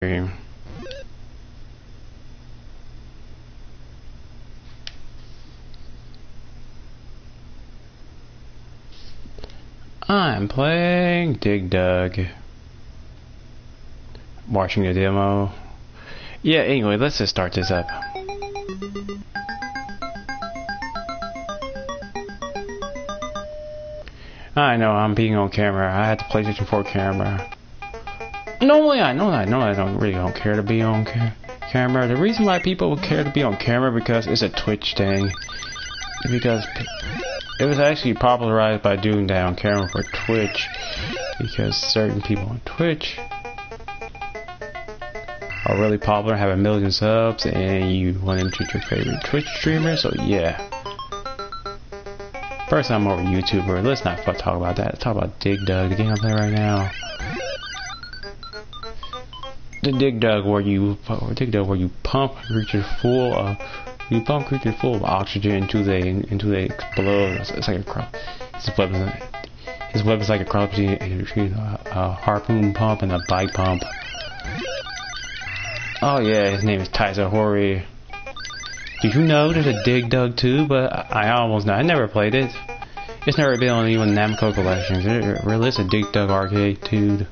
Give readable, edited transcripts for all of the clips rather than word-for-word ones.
Livestream. I'm playing Dig Dug. Watching a demo. Yeah, anyway, let's just start this up. I know I'm being on camera. I had the PlayStation 4 camera. Normally, I don't care to be on camera. The reason why people care to be on camera because it's a Twitch thing. Because it was actually popularized by doing that on camera for Twitch. Because certain people on Twitch are really popular, have 1 million subs, and you want them to be your favorite Twitch streamer. So yeah. First, I'm more of a YouTuber. Let's not talk about that. Let's talk about Dig Dug, the game I'm playing right now. The Dig Dug where you pump creatures full of oxygen until they explode. It's like his weapon's like a cross between a harpoon pump and a bike pump. Oh yeah, his name is Tyza Hori. Did you know there's a Dig Dug 2? But I almost know. I never played it. It's never been on even Namco collections. It really is a Dig Dug arcade 2.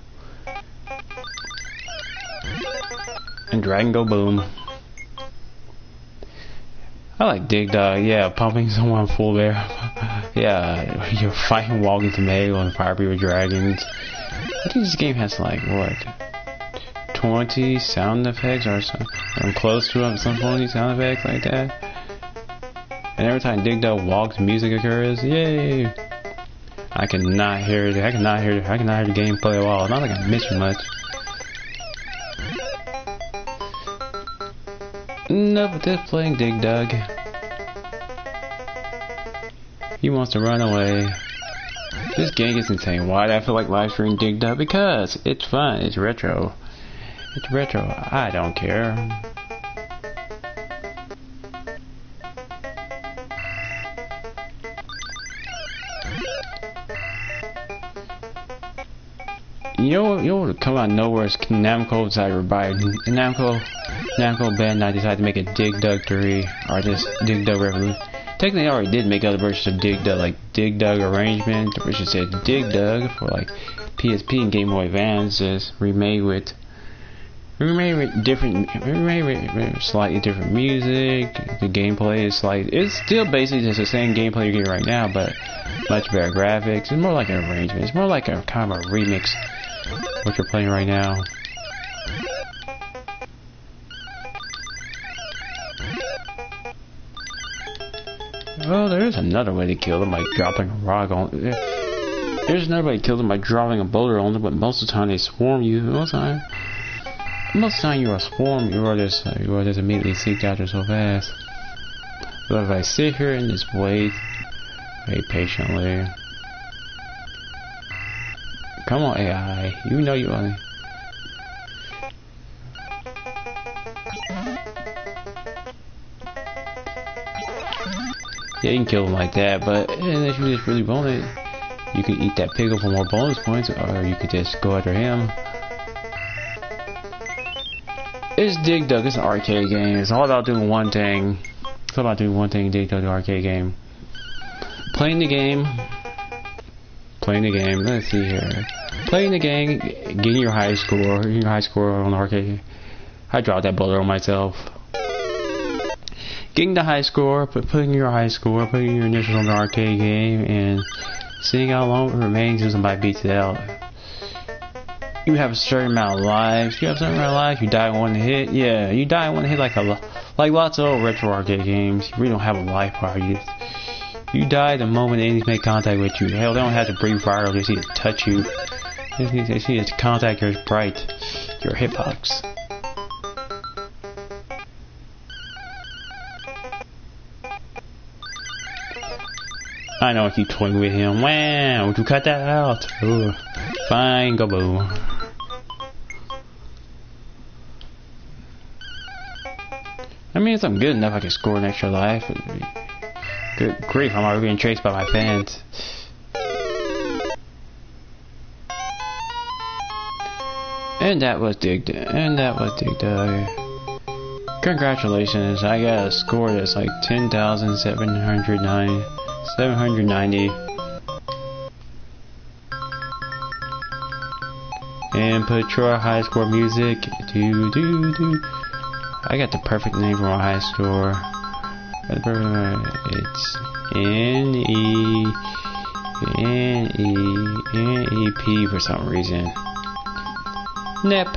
And Dragon Go Boom. I like Dig Dug. Yeah, pumping someone full there. Yeah, you're fighting walking tomato and fire breather dragons. I think this game has like what? 20 sound effects or something. I'm close to it, some 20 sound effects like that. And every time Dig Dug walks, music occurs. Yay! I cannot hear it. I cannot hear the gameplay at all. Not like I miss you much. No, but just playing Dig Dug. He wants to run away. This game gets insane. Why do I feel like live streaming Dig Dug? Because it's fun. It's retro. It's retro. I don't care. You know what come out of nowhere is Namco decided to buy Namco Bandai decided to make a Dig Dug 3 or just Dig Dug Revolution. Technically, I already did make other versions of Dig Dug, like Dig Dug Arrangement, which is said Dig Dug for like PSP and Game Boy Advance, just remade with slightly different music. The gameplay is it's still basically just the same gameplay you're getting right now, but much better graphics. It's more like an arrangement. It's more like a kind of a remix. What you're playing right now. Well, there's another way to kill them by dropping a rock on. There's another way to kill them by dropping a boulder on them, but most of the time they swarm you. Most of the time you are swarmed, you are just immediately seeked after so fast. But if I sit here and just wait patiently. Come on, AI. You know you want. Yeah, you can kill them like that, but if you just really want it, you can eat that pickle for more bonus points, or you could just go after him. It's Dig Dug. It's an arcade game. It's all about doing one thing. It's all about doing one thing. Dig Dug, the arcade game. Playing the game. Let's see here. Playing the game, getting your high score. Getting your high score on the arcade. I dropped that boulder on myself. Getting the high score, putting your initials on the arcade game, and seeing how long it remains until somebody beats it out. You have a certain amount of lives. You die in one hit. Yeah, you die in one hit like lots of old retro arcade games. You really don't have a life bar. You die the moment enemies make contact with you. Hell, they don't have to breathe fire. They just need to touch you. They just need to contact your sprite, your hitbox. I know I keep toying with him. Wow, would you cut that out? Ooh, fine, go boo. I mean, if I'm good enough, I can score an extra life. Good grief, I'm already being chased by my fans. And that was Dig Dug. Congratulations, I got a score that's like 10,790. And put your high score music. I got the perfect name for my high score. It's NEP for some reason. NEP.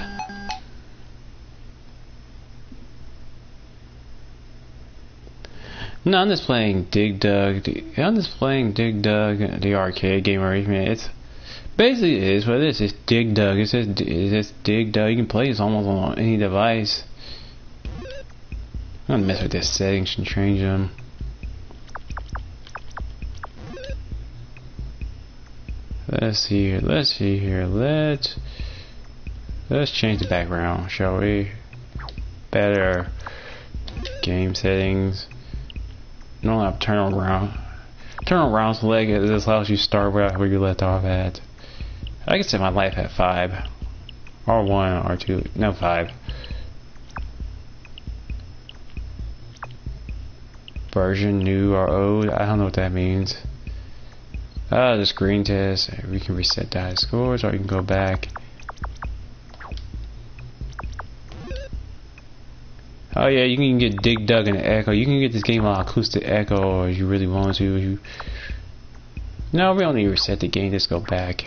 No, I'm just playing Dig Dug. The arcade game arrangement. It's basically it is what it is. It's Dig Dug. It says Dig Dug. You can play this almost on any device. I'm gonna mess with the settings and change them. Let's see here. Let's change the background, shall we? Better game settings. No, I'll turn around select it. This allows you to start where you left off at. I can set my life at 5. R1, R2, no 5. Version, new or old, I don't know what that means. The screen test, we can reset the high scores or you can go back. Oh yeah, you can get Dig Dug and Echo. You can get this game on acoustic echo if you really want to. No, we don't need to reset the game, just go back.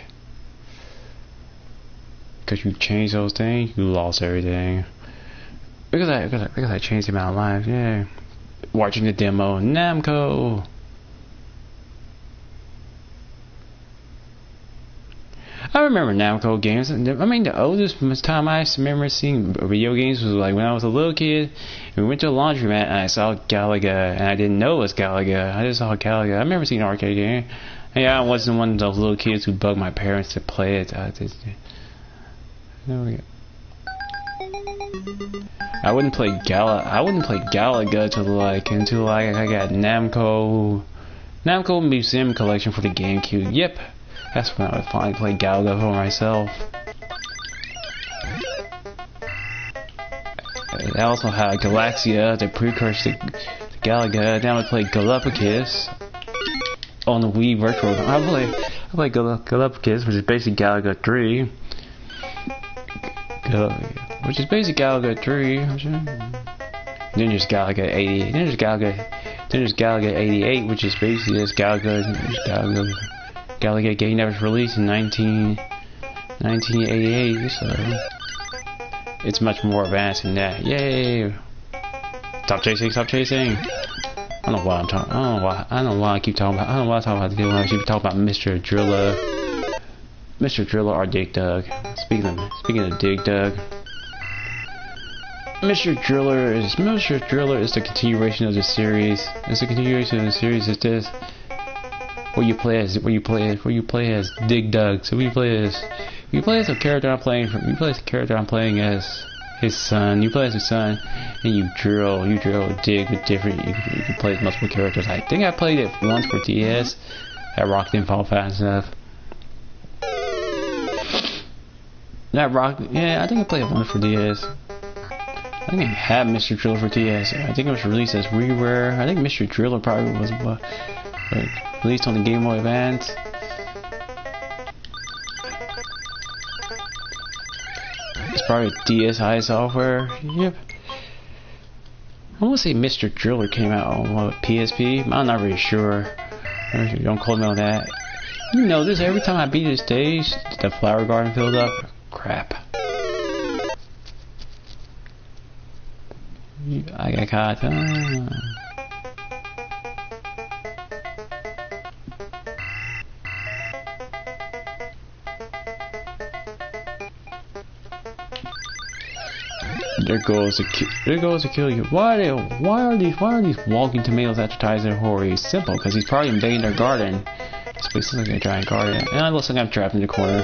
Because you changed those things, you lost everything. Because I changed the amount of lives, yeah. Watching the demo, Namco. I remember Namco games. I mean, the oldest time I remember seeing video games was like when I was a little kid. And we went to a laundromat and I saw Galaga, and I didn't know it was Galaga. I just saw Galaga. I remember seeing an arcade game. And yeah, I wasn't one of those little kids who bugged my parents to play it. I wouldn't play Galaga until I got Namco Museum Collection for the GameCube. Yep, that's when I would finally play Galaga for myself. I also had Galaxia, the precursor to Galaga. Then I would play Galapagos on the Wii Virtual. I play Galapagos, which is basically Galaga 3. Which is basically Galaga 3. Then there's Galaga 80. Then there's Galaga 88, which is basically just Galaga game that was released in 1988. So it's much more advanced than that. Yay! Stop chasing! I don't know why I'm talking. I don't know why I keep talking about. I don't know why I talk about the game. I keep talking about Mr. Driller or Dig Dug. Speaking of Dig Dug, Mr. Driller is the continuation of the series. It's a continuation of the series. It's this where you play as Dig Dug. So you play as a character I'm playing as his son. You play as his son, and you dig with different. You can play as multiple characters. I think I played it once for DS. That rock didn't fall fast enough. Yeah, I think I played it once for DS. I think I had Mr. Driller for DS. I think it was released as WiiWare. I think Mr. Driller probably was released on the Game Boy Advance. It's probably DSi software. Yep. I want to say Mr. Driller came out on PSP. I'm not really sure. Don't quote me on that. You know this, every time I beat this stage, the flower garden filled up. Crap. I got caught. There goes to kill you. Why are these walking tomatoes advertising horror? He's simple because he's probably invading their garden. This place looks like a giant garden, and it looks like I'm trapped in the corner.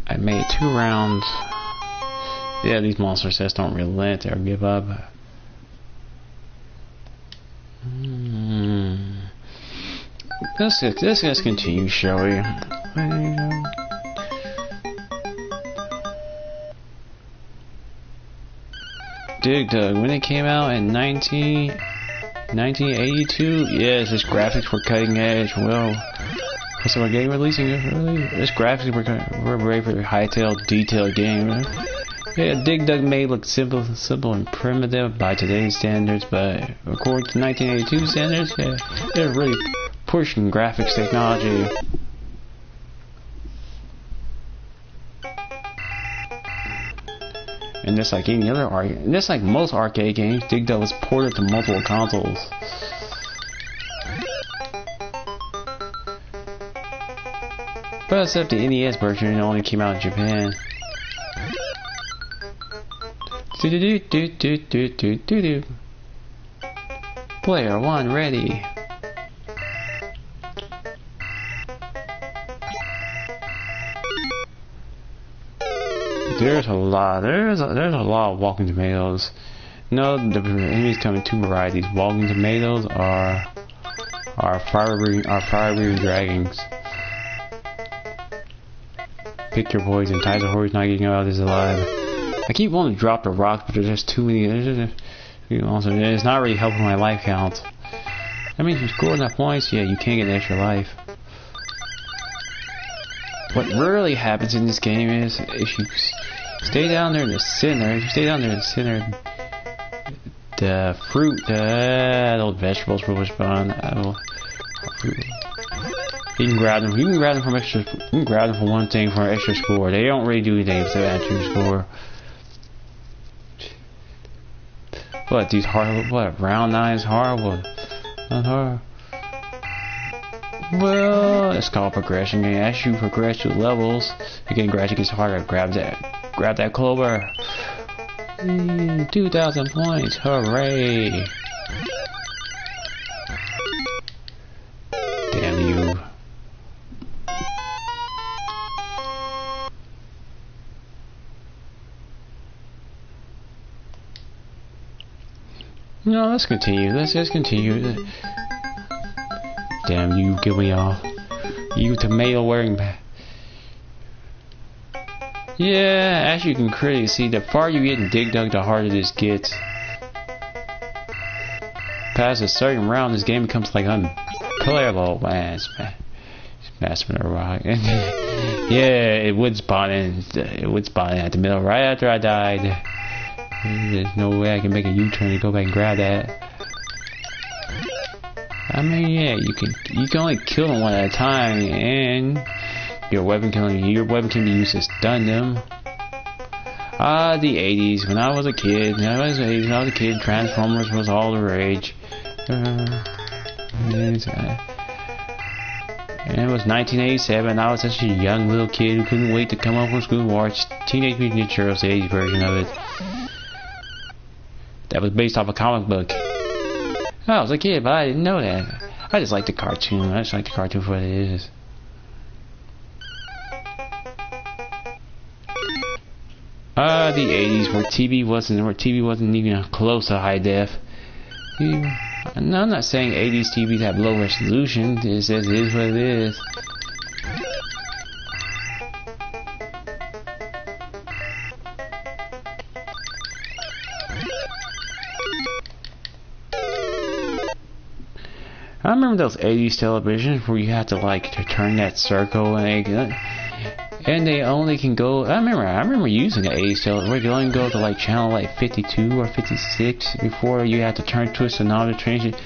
I made 2 rounds. Yeah, these monsters just don't relent or give up. Let's continue, shall we? Dig Dug. When it came out in 1982, yes, its graphics were cutting edge. Well, so a game releasing it, really, its graphics were very high-tailed, detailed game. Yeah, Dig Dug may look simple and primitive by today's standards, but according to 1982 standards, yeah, they're really pushing graphics technology. And just like any other just like most arcade games, Dig Dug was ported to multiple consoles. But except the NES version, it only came out in Japan. Player 1 ready. There's a lot of walking tomatoes. No, the enemies come in two varieties. Walking tomatoes are fire-breathing dragons. Pick your poison. Tyzosaurus not getting out of this alive. I keep wanting to drop the rocks, but there's just too many. It's not really helping my life count. I mean, if you score enough points, yeah, you can get an extra life. What rarely happens in this game is if you stay down there in the center, the fruit, those vegetables will respond. You can grab them. You can grab them for one thing for an extra score. They don't really do anything if they add to your score. What these hard? What round 9 is horrible? Not hard. Well, it's called progression game. As you progress through levels, again, gradually gets harder. Grab that clover. 2,000 points! Hooray! Damn you! No, let's continue. Let's just continue. Damn you, get me off. You tomato wearing back. Yeah, as you can clearly see, the farther you get in Dig Dug, the harder this gets. Past a certain round, this game becomes like unplayable. Man, smashing a rock. Yeah, it would spawn in. At the middle, right after I died. There's no way I can make a U-turn to go back and grab that. I mean, yeah, you can only kill them one at a time, and your weapon can be used to stun them. The 80s. When I was a kid, Transformers was all the rage. And it was 1987. I was such a young little kid who couldn't wait to come home from school and watch Teenage Mutant Ninja Turtles, the 80s version of it. That was based off a comic book. I was a kid, but I didn't know that. I just liked the cartoon. I just like the cartoon for what it is. The 80s, where TV wasn't even close to high def. No, I'm not saying 80s TVs have low resolution. It says it is what it is. I remember those 80s televisions where you had to to turn that circle and they only can go. I remember using the 80s television where you only go to channel 52 or 56 before you had to twist the knob to change it.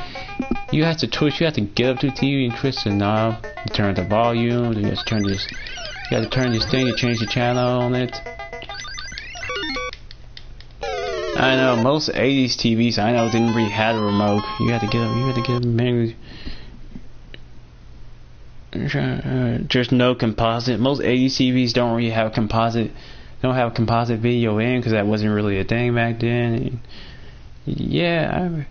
You have to get up to the TV and twist the knob to turn the volume. You have to turn this thing to change the channel on it. I know most 80s TVs didn't really have a remote. You had to get up manually. There's no composite. Most 80s TVs don't really have composite. Don't have composite video in because that wasn't really a thing back then. Yeah,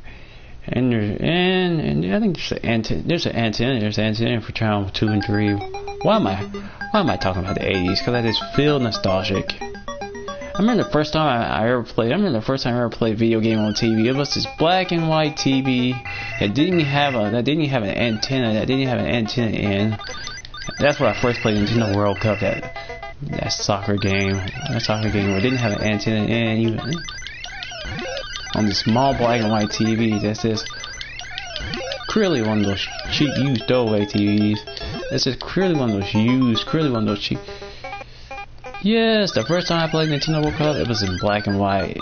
and I think there's an antenna for channel 2 and 3. Why am I talking about the 80s? Because I just feel nostalgic. I remember the first time I ever played video game on TV. It was this black and white TV that didn't have an antenna in. That's when I first played Nintendo World Cup. That soccer game where it didn't have an antenna in. on the small black and white TV. That's just clearly one of those cheap used throwaway TVs. This is clearly one of those used, clearly one of those cheap. Yes, the first time I played Nintendo World Cup, it was in black and white.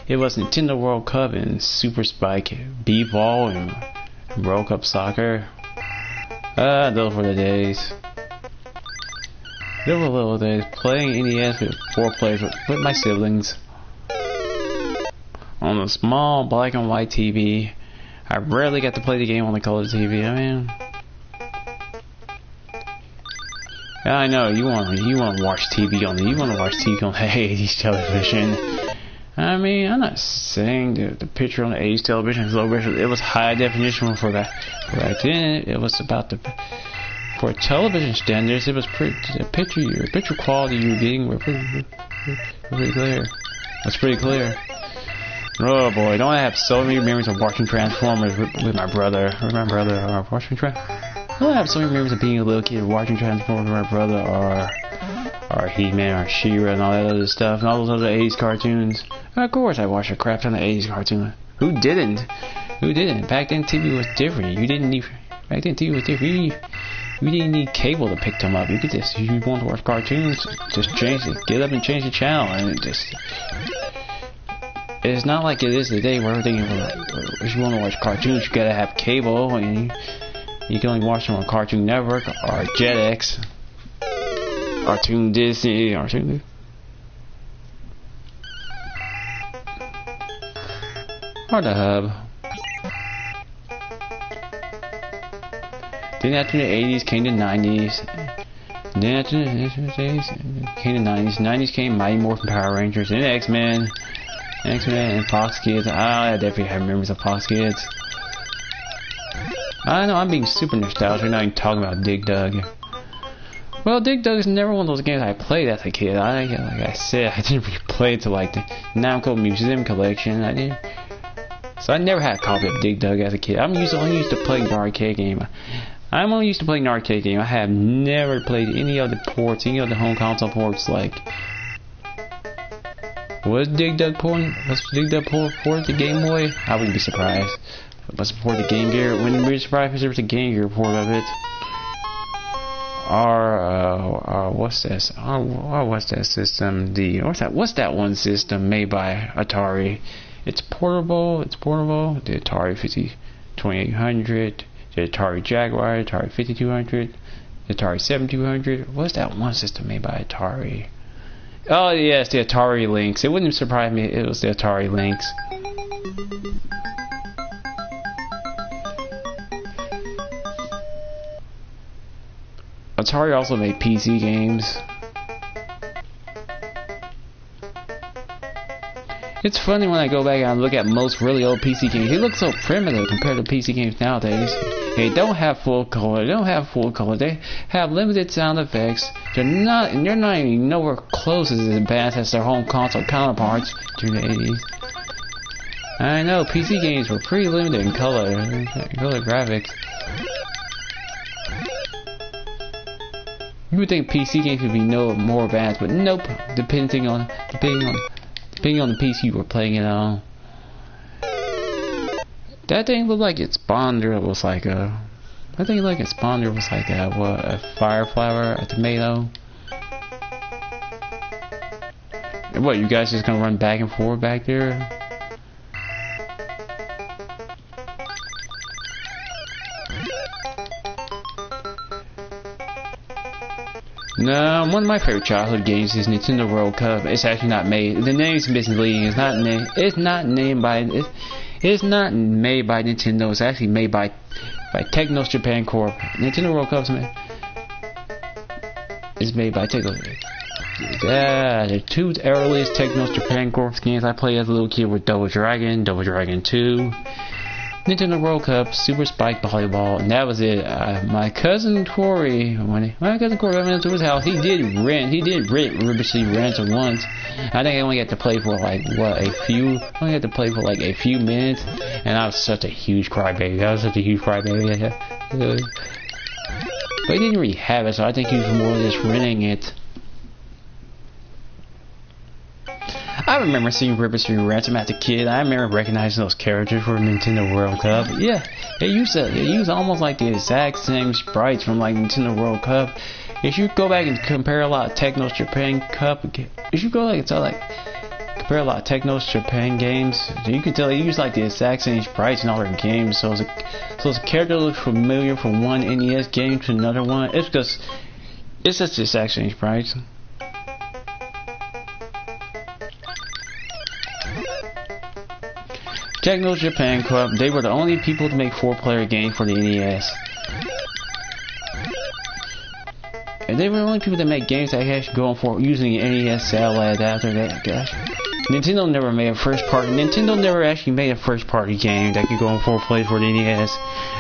It was Nintendo World Cup and Super Spike, B-Ball, and World Cup Soccer. Those were the days. There were little days playing NES with 4 players with my siblings on a small black and white TV. I rarely got to play the game on the color TV. I mean, I know you want to watch TV on the 80s television. I mean, I'm not saying the picture on the 80s television is low resolution. It was high definition for back then. It was about for television standards. It was pretty. The picture quality you were getting were pretty clear. It's pretty clear. Oh boy, don't I have so many memories of watching Transformers with my brother. Or watching I have so many memories of being a little kid watching Transformers with my brother, or He-Man, or She-Ra, and all that other stuff, and all those other 80s cartoons. Of course, I watched a crap ton of 80s cartoons. Who didn't? Who didn't? Back then, TV was different. Back then, TV was different. You didn't need cable to pick them up. You could just, if you want to watch cartoons, just change it. Get up and change the channel, and it just. It's not like it is today where everything, if you want to watch cartoons, you gotta have cable, and you can only watch them on Cartoon Network or Jetix, or Toon Disney, or Toon. Or the Hub. Then after the 80s came the 90s. Then after the 80s came the 90s. 90s came Mighty Morphin Power Rangers, and X-Men. And Fox Kids. I definitely have memories of Fox Kids. I know I'm being super nostalgic, not even talking about Dig Dug. Well, Dig Dug is never one of those games I played as a kid. Like I said, I didn't really play it to like the Namco Museum Collection. So I never had a copy of Dig Dug as a kid. I'm only used to playing the arcade game. I'm only used to playing the arcade game. I have never played any of the ports, any of the home console ports. Like, was Dig Dug port the Game Boy? I wouldn't be surprised. But support the Game Gear. Wouldn't be surprised if there was a Game Gear port of it. What's this? What's that system? What's that one system made by Atari? It's portable. The Atari 2800, the Atari Jaguar, Atari 5200, the Atari 7200. What's that one system made by Atari? Oh yes, the Atari Lynx. It wouldn't surprise me if it was the Atari Lynx. Atari also made PC games. It's funny when I go back and look at most really old PC games. They look so primitive compared to PC games nowadays. They don't have full color. They have limited sound effects. They're not even nowhere close as advanced as their home console counterparts during the 80s. I know PC games were pretty limited in color graphics. You would think PC games would be no more advanced, but nope. Depending on the PC you were playing it on. That thing looked like its spawner was like a. I think like its spawner was like a fire flower, a tomato. And what, you guys just gonna run back and forth back there? No, one of my favorite childhood games is Nintendo World Cup. It's actually not made. The name's misleading. It's not made by Nintendo. It's actually made by Technos Japan Corp. Nintendo World Cup is made by Technos. Yeah, the two earliest Technos Japan Corp games I played as a little kid were Double Dragon 2. Nintendo World Cup, Super Spike Volleyball, and that was it. My cousin Corey, when I went to his house, he did rubbishly rent it once. I think I only got to play for like a few minutes, and I was such a huge crybaby. But he didn't really have it, so I think he was more just renting it. I remember seeing River Street Ransom as a kid. I remember recognizing those characters for Nintendo World Cup. Yeah, it used almost like the exact same sprites from like Nintendo World Cup. If you go back and compare a lot of Techno's Japan Cup, if you go like compare a lot of Techno's Japan games, you can tell they use like the exact same sprites in all their games. So it's a character looks familiar from one NES game to another one. It's just the exact same sprites. Techno's Japan Club, they were the only people to make 4-player games for the NES. And they were the only people that make games that actually go on for using the NES satellite adapter. Nintendo never made a Nintendo never actually made a first-party game that could go on 4 plays for the NES.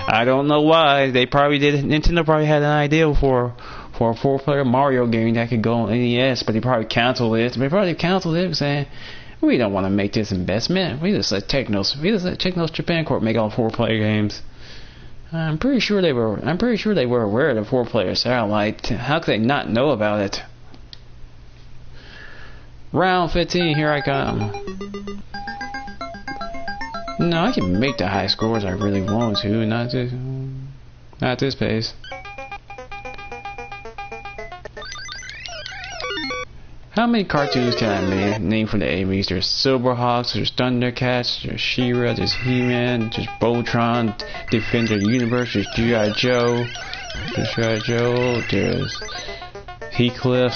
I don't know why. They probably did. Nintendo probably had an idea for a 4-player Mario game that could go on NES, but they probably canceled it. Saying, we don't want to make this investment. We just let Techno's Japan Corp make all 4-player games. I'm pretty sure they were aware of the 4-player satellite. How could they not know about it? Round 15, here I come. No, I can make the high scores I really want to, not at this pace. How many cartoons can I name from the 80s? There's Silverhawks, there's Thundercats, there's She-Ra, there's He-Man, there's Voltron, Defender Universe, there's G.I. Joe, there's Heathcliff,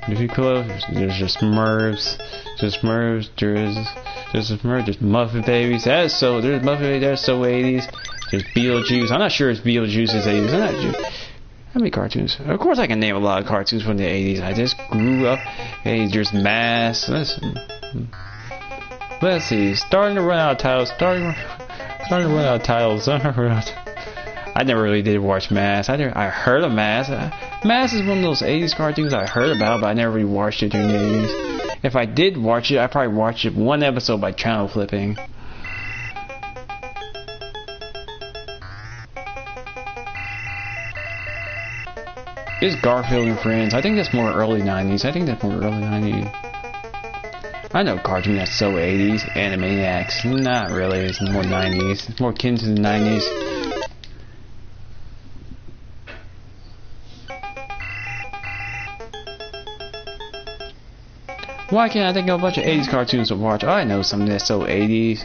there's the Smurfs, there's Muffin Babies, there's Muffin Babies, that's so 80s, there's Beetlejuice, I'm not sure if Beetlejuice is 80s, I'm not sure. How many cartoons? Of course I can name a lot of cartoons from the 80s. I just grew up. Hey, there's Mass. Let's see. Starting to run out of titles. I never really did watch Mass. I heard of Mass. Mass is one of those 80s cartoons I heard about, but I never really watched it during the 80s. If I did watch it, I probably watched it one episode by channel flipping. It's Garfield and Friends. I think that's more early 90s. I know cartoon that's so 80s. Animaniacs. Not really. It's more 90s. It's more akin to the 90s. Why can't I think of a bunch of 80s cartoons to watch? Oh, I know something that's so 80s.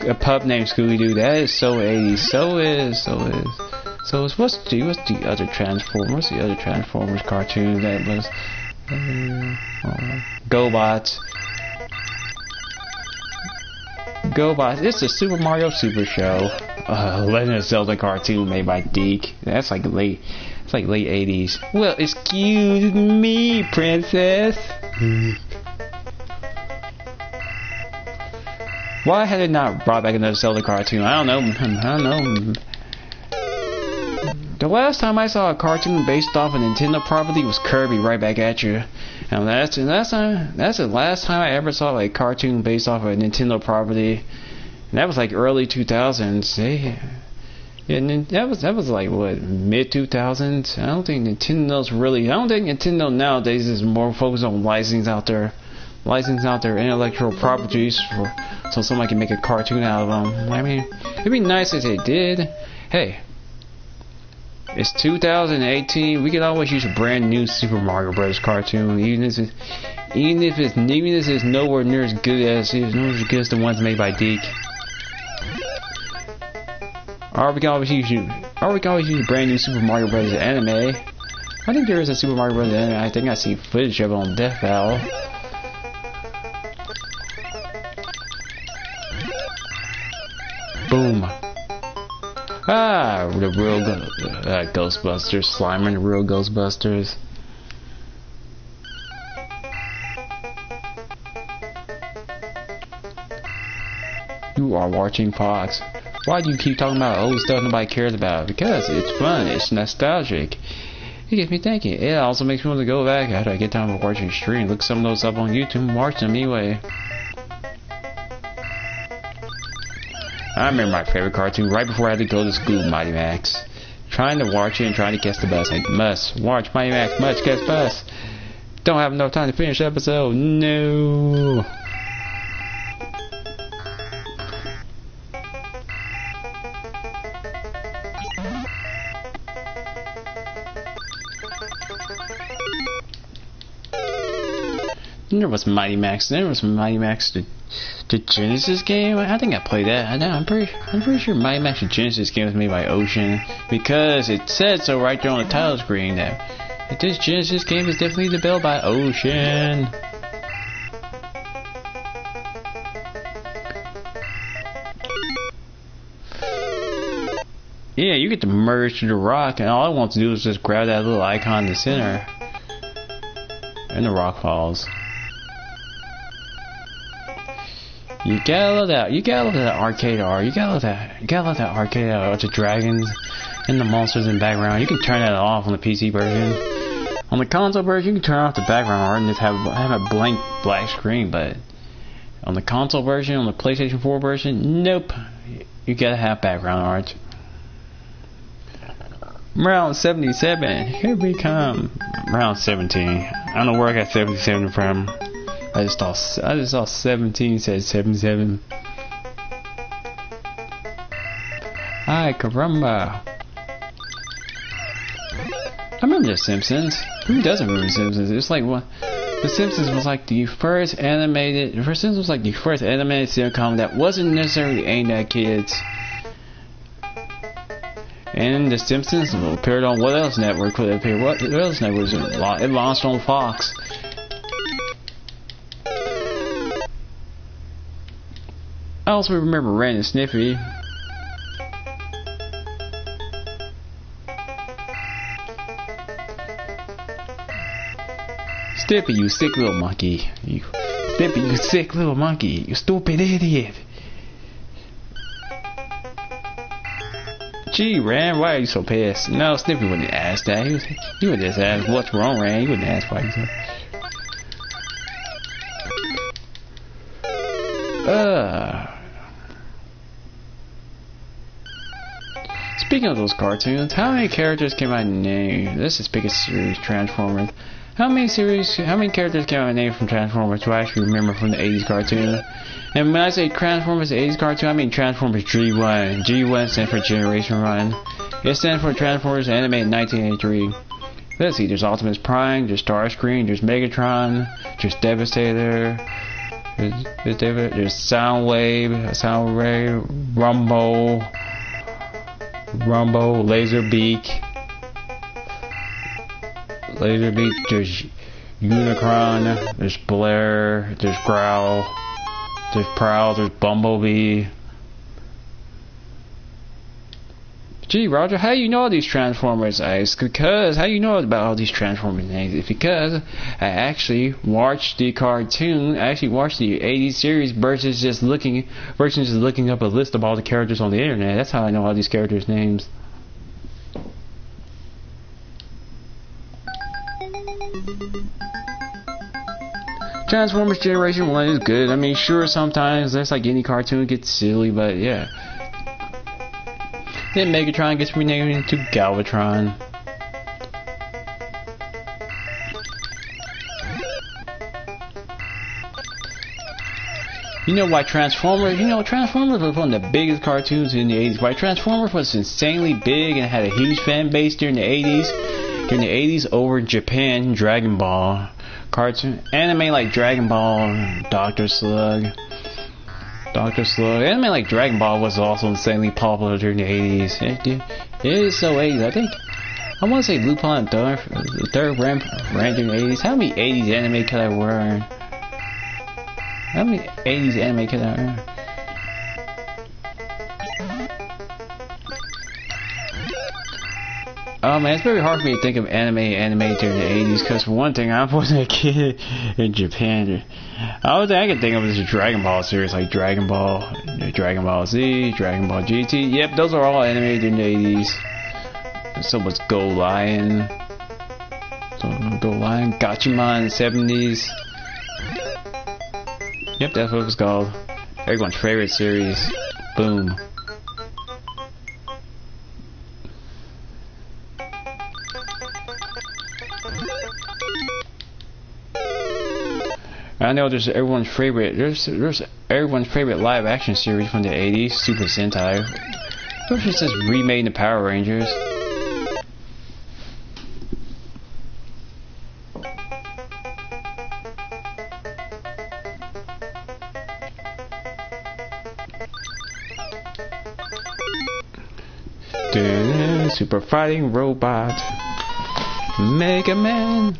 A pup named Scooby-Doo. That is so 80s. So is. What's the other Transformers? What's the other Transformers cartoon that was? GoBots. It's the Super Mario Super Show. Legend of Zelda cartoon made by Deke. That's like late 80s. Well, excuse me, princess. Why had it not brought back another Zelda cartoon? I don't know. The last time I saw a cartoon based off a Nintendo property was Kirby, right back at you. And that's the last time I ever saw a cartoon based off a Nintendo property. And that was like early 2000s. That was like what, mid 2000s. I don't think Nintendo nowadays is more focused on licensing out their intellectual properties so somebody can make a cartoon out of them. I mean, it'd be nice if they did. Hey, it's 2018. We can always use a brand new Super Mario Bros. Cartoon, even if it's nowhere near as good as the ones made by Deke. Or we can always use a brand new Super Mario Bros. Anime. I think there is a Super Mario Bros. Anime. I think I see footage of it on Death Valley. Boom. The real Ghostbusters. Slimer and the real Ghostbusters. You are watching Fox. Why do you keep talking about old stuff nobody cares about? Because it's fun. It's nostalgic. It gets me thinking. It also makes me want to go back after I get time to watch a stream. Look some of those up on YouTube and watch them anyway. I remember my favorite cartoon right before I had to go to school, Mighty Max. Trying to watch it and trying to catch the bus. Like, must watch Mighty Max, must catch bus. Don't have enough time to finish the episode. No. There was Mighty Max. There was Mighty Max the Genesis game. I think I played that. I'm pretty sure Mighty Max the Genesis game was made by Ocean, because it said so right there on the title screen that this Genesis game is definitely developed by Ocean. Yeah, you get to merge to the rock, and all I want to do is just grab that little icon in the center, and the rock falls. You gotta love that. You gotta love that arcade art. You gotta love that. You gotta love that arcade art with the dragons and the monsters in the background. You can turn that off on the PC version. On the console version, you can turn off the background art and just have a blank black screen. But on the console version, on the PlayStation 4 version, nope. You gotta have background art. Round 77. Here we come. Round 17. I don't know where I got 77 from. I just saw 17 said 77. Ay caramba. I remember The Simpsons. Who doesn't remember The Simpsons? It's like what The Simpsons was like the first animated sitcom that wasn't necessarily aimed at kids. And The Simpsons appeared on what else network could it appear? What else network was it? It launched on Fox. I also remember Ren and Sniffy. Snippy, you sick little monkey. Snippy, you sick little monkey. You stupid idiot. Gee, Ren, why are you so pissed? No, Snippy wouldn't ask that. He would just ask, what's wrong, Ren? He wouldn't ask why he's so. Speaking of those cartoons, how many characters came out in name? This is the biggest series, Transformers. How many characters came out in name from Transformers do I actually remember from the 80s cartoon? And when I say Transformers 80s cartoon, I mean Transformers G1. G1 stands for Generation 1. It stands for Transformers animated in 1983. Let's see, there's Optimus Prime, there's Starscream, there's Megatron, there's Devastator, there's Soundwave, Rumble, Laserbeak, there's Unicron, there's Blair, there's Growl, there's Prowl, there's Bumblebee. Gee, Roger, how do you know all these Transformers? Because, how do you know about all these Transformers names? It's because I actually watched the cartoon, I actually watched the 80s series versus just looking up a list of all the characters on the internet. That's how I know all these characters' names. Transformers Generation 1 is good. I mean, sure, sometimes that's like any cartoon gets silly, but yeah. Then Megatron gets renamed into Galvatron. You know why Transformers? Transformers was one of the biggest cartoons in the 80s. Why Transformers was insanely big and had a huge fan base during the 80s. During the 80s over in Japan, Dragon Ball. Cartoon, anime like Dragon Ball, Dr. Slug. Anime like Dragon Ball was also insanely popular during the 80s. It is so 80s. I want to say Lupin the third ran during the 80s. How many 80s anime could I learn? How many 80s anime could I learn? Oh man, it's very hard for me to think of anime during the 80s, because for one thing, I wasn't a kid in Japan. The only thing I can think of is the Dragon Ball series, like Dragon Ball Z, Dragon Ball GT. Yep, those are all animated during the 80s. So was Go Lion, Gachimon in the 70s. Yep, that's what it was called. Everyone's favorite series. Boom. I know there's everyone's favorite. There's everyone's favorite live action series from the 80s, Super Sentai. It was just remade the Power Rangers. Super fighting robot, Mega Man.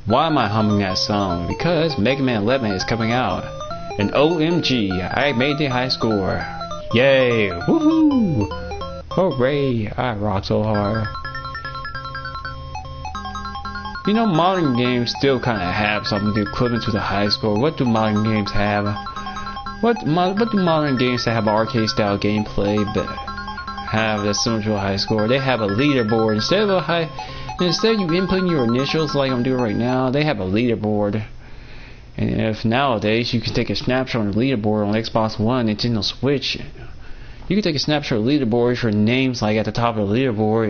Why am I humming that song? Because Mega Man 11 is coming out. And OMG, I made the high score. Yay! Woohoo! Hooray! I rock so hard. You know, modern games still kind of have something equivalent to the high score. What do modern games have? What do modern games that have arcade style gameplay but have the similar to a high score? They have a leaderboard instead of you inputting your initials like I'm doing right now. They have a leaderboard, and if nowadays you can take a snapshot of the leaderboard on Xbox One, Nintendo Switch, you can take a snapshot of the leaderboard for names like at the top of the leaderboard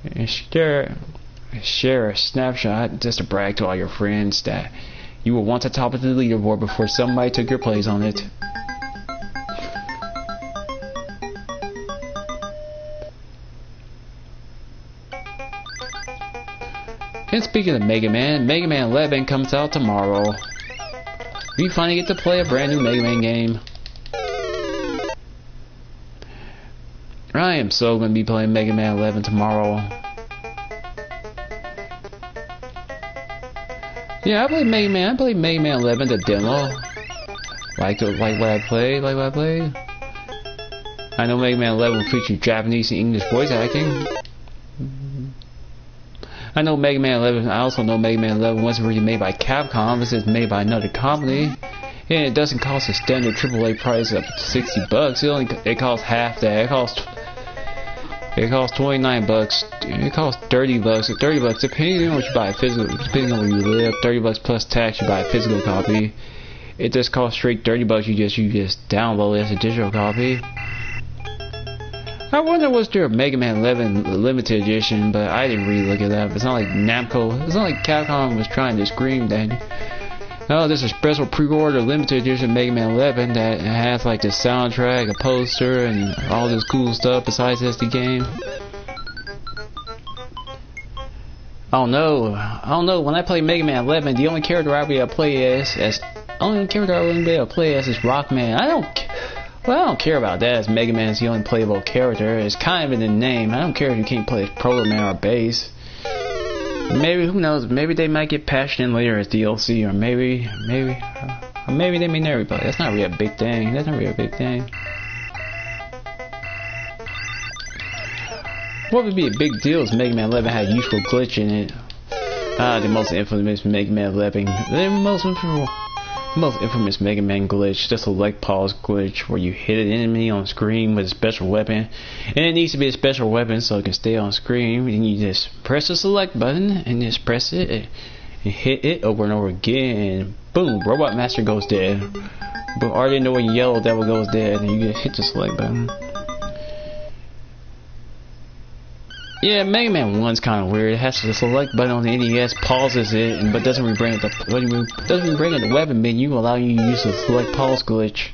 and share a snapshot just to brag to all your friends that you were once at the top of the leaderboard before somebody took your place on it. And speaking of Mega Man 11 comes out tomorrow. We finally get to play a brand new Mega Man game. I am so going to be playing Mega Man 11 tomorrow. Yeah, I played Mega Man 11, the demo. Like what I played. I know Mega Man 11 will feature Japanese and English voice acting. I also know Mega Man 11 wasn't really made by Capcom. This is made by another company, and it doesn't cost a standard AAA price of $60. It costs half that. It costs $29. It costs $30. $30 depending on what you buy physical. Depending on where you live, $30 plus tax. You buy a physical copy. It just costs straight $30. You just download it as a digital copy. I wonder was there a Mega Man 11 limited edition, but I didn't really look it up. It's not like Namco, it's not like Capcom was trying to scream that, oh, there's a special pre-order limited edition Mega Man 11 that has like the soundtrack, a poster, and all this cool stuff besides just the game. I don't know. When I play Mega Man 11, the only character I'll be able to play as is Rockman. I don't care about that, as Mega Man is the only playable character. It's kind of in the name. I don't care if you can't play as Proto Man or Bass. Maybe, who knows, maybe they might get patched in later as DLC, or maybe they may never play. That's not really a big thing. What would be a big deal is Mega Man 11 had a useful glitch in it. The most infamous Mega Man 11. The most infamous Mega Man glitch, the select pause glitch, where you hit an enemy on screen with a special weapon, and it needs to be a special weapon so it can stay on screen, and you just press the select button, and just press it, and hit it over and over again, and boom, Robot Master goes dead. But I didn't know when yellow devil goes dead, and you just hit the select button. Yeah, Mega Man 1's kind of weird. It has the select button on the NES, pauses it, but doesn't bring up the weapon menu, allowing you to use the select pause glitch.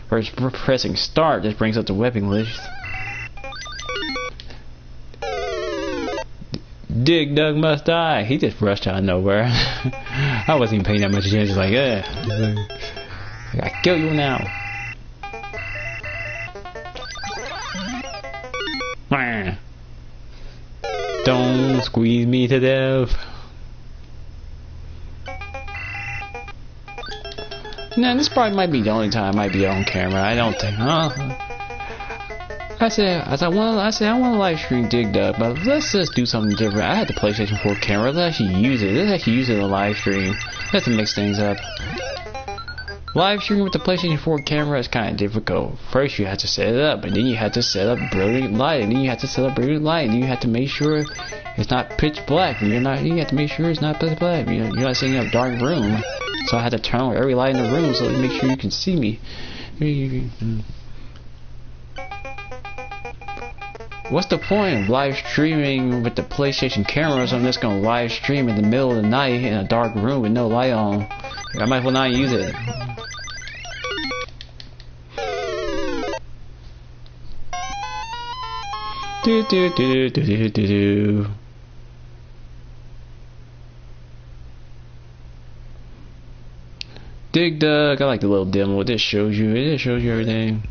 Whereas pressing start just brings up the weapon list. Dig Dug must die. He just rushed out of nowhere. I wasn't even paying that much attention. Just like, I gotta kill you now. Don't squeeze me to death. Nah, this probably might be the only time I might be on camera. I don't think. I said I want to live stream Dig Dug, but let's just do something different. I had the PlayStation 4 camera. Let's actually use it. In a live stream. Let's mix things up. Live streaming with the PlayStation 4 camera is kind of difficult. First you have to set it up, and then you have to set up brilliant light, and then you have to to make sure it's not pitch black, and you have to make sure it's not pitch black. You're not setting up a dark room, so I had to turn on every light in the room so to make sure you can see me. What's the point of live streaming with the PlayStation cameras? I'm just gonna live stream in the middle of the night in a dark room with no light on. I might as well not use it. Do do do do do do do. Dig Dug. I like the little demo. It just shows you. It just shows you everything.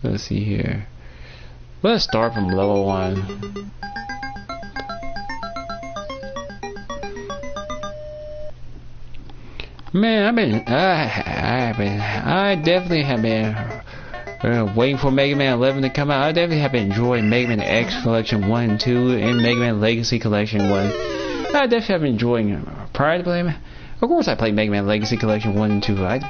Let's see here. Let's start from level 1. Man, I definitely have been waiting for Mega Man 11 to come out. I definitely have been enjoying Mega Man X Collection 1 and 2 and Mega Man Legacy Collection 1. I definitely have been enjoying prior to playing. Of course, I played Mega Man Legacy Collection 1 and 2. I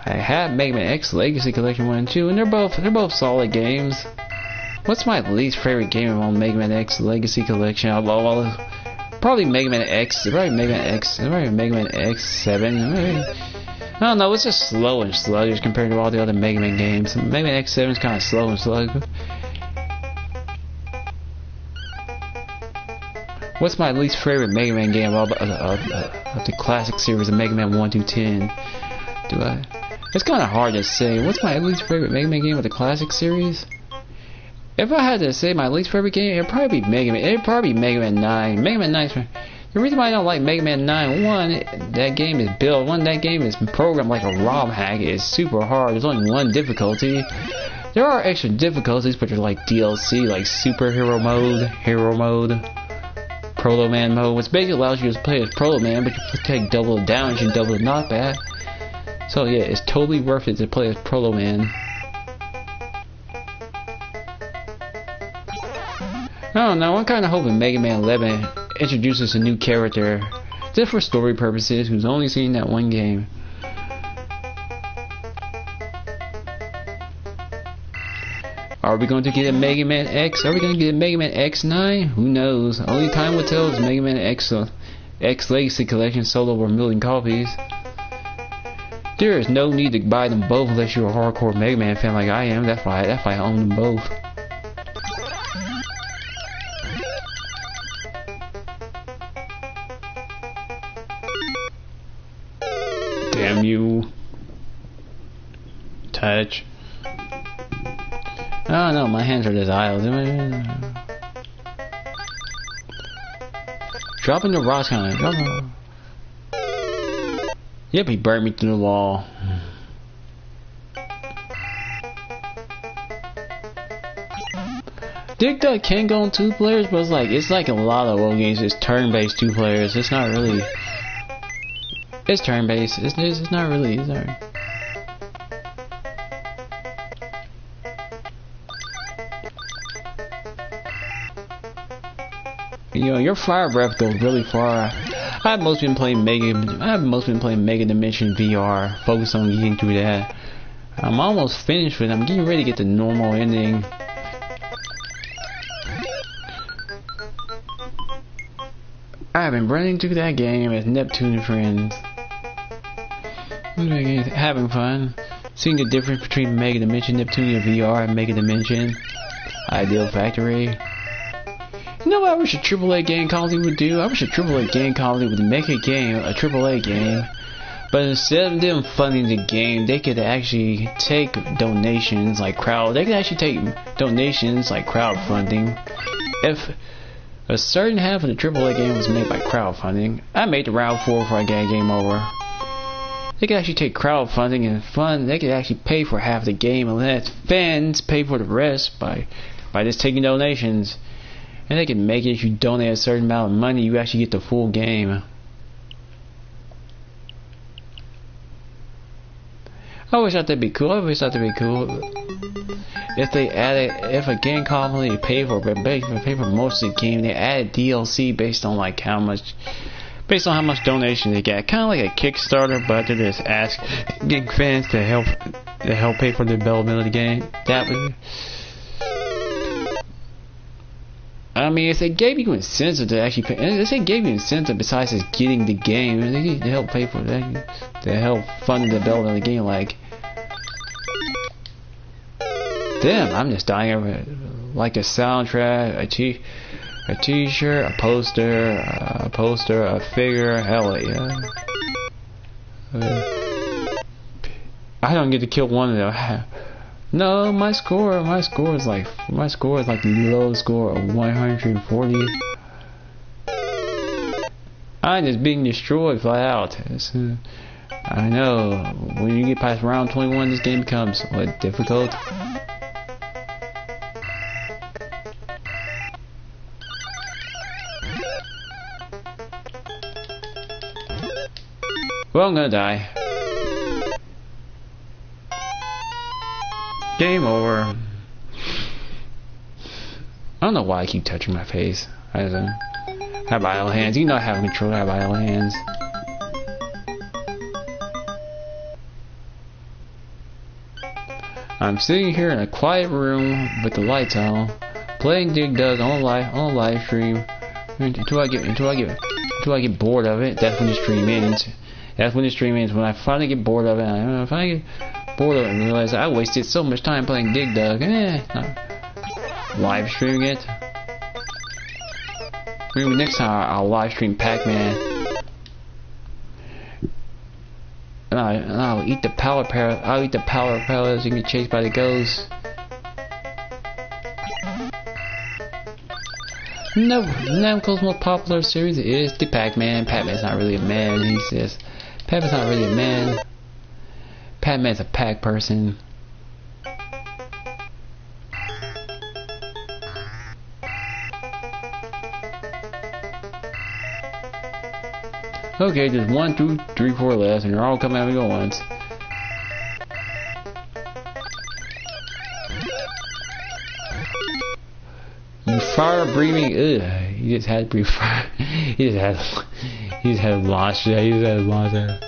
have Mega Man X Legacy Collection 1 and 2, and they're both solid games. What's my least favorite game on Mega Man X Legacy Collection? Probably Mega Man X. Probably Mega Man X7. I don't know. It's just slow and sluggish compared to all the other Mega Man games. Mega Man X7 is kind of slow and sluggish. What's my least favorite Mega Man game of the classic series of Mega Man 1 through 10? It's kind of hard to say. What's my least favorite Mega Man game of the classic series? If I had to say my least favorite game, it'd probably be Mega Man. It'd probably be Mega Man 9. Mega Man 9. The reason why I don't like Mega Man 9, one, that game is built. That game is programmed like a ROM hack. It's super hard. There's only one difficulty. There are extra difficulties, but they're like DLC, like Superhero Mode, Hero Mode, Proto Man Mode, which basically allows you to play as Proto Man, but you take double the damage and double the knockback. So yeah, it's totally worth it to play as Proto Man. I don't know, I'm kind of hoping Mega Man 11 introduces a new character, just for story purposes, who's only seen that one game. Are we going to get a Mega Man X? Are we going to get a Mega Man X9? Who knows? Only time will tell. Is Mega Man X Legacy Collection sold over 1 million copies. There is no need to buy them both unless you're a hardcore Mega Man fan like I am. That's why I own them both. Damn you. Touch. I don't know, my hands are just idle. Dropping the rocks kind of. Yep, he burned me through the wall. Dig Dug can go on 2 players, but it's like a lot of old games. It's turn-based 2 players. It's not really. It's turn-based. It's not really. It's not. You know, your fire breath goes really far. I've mostly been playing Mega Dimension VR, focus on getting through that. I'm almost finished with it. I'm getting ready to get the normal ending. I've been running through that game as Neptune and friends. Having fun. Seeing the difference between Mega Dimension, Neptune VR, and Mega Dimension. Ideal Factory. You know what I wish a AAA game company would do? I wish a AAA game company would make a game, a AAA game, but instead of them funding the game, they could actually take donations like crowdfunding. If a certain half of the AAA game was made by crowdfunding, I made the round 4 before I got game over. They could actually take crowdfunding and fund. They could actually pay for half the game and let fans pay for the rest by just taking donations. And they can make it if you donate a certain amount of money, you actually get the full game. I always thought that'd be cool. If they added, if a game company paid for most of the game, they added DLC based on how much donation they get. Kind of like a Kickstarter, but they're just asking fans to help pay for the development of the game. That would. I mean, if they gave you incentive to actually pay, if they gave you incentive besides just getting the game, they help pay for that, to help fund the development of the game. Damn, I'm just dying over it. Like the soundtrack, A t-shirt, a poster, a figure, hell yeah. I don't get to kill one of them. No, my score is like the low score of 140. I'm just being destroyed flat out. I know, when you get past round 21, this game becomes, what, difficult? Well, I'm gonna die. Game over. I don't know why I keep touching my face. I don't know. I have idle hands. You know I have control. I have idle hands. I'm sitting here in a quiet room with the lights on, playing Dig Dug on live stream until I get bored of it. That's when the stream ends. That's when the stream ends. When I finally get bored of it, and realize I wasted so much time playing Dig Dug. Live streaming it. Maybe next time I'll live stream Pac-Man. And I'll eat the power pellets and get chased by the ghosts. No, Namco's most popular series is the Pac-Man. Pac-Man's not really a man, he says. Pac-Man's not really a man. Pac-Man's a pack person. Okay, there's 1, 2, 3, 4 left, and they're all coming at me at once. You fire-breathing, ugh. He just had to breathe fire. He just had launched it. He just had launched it.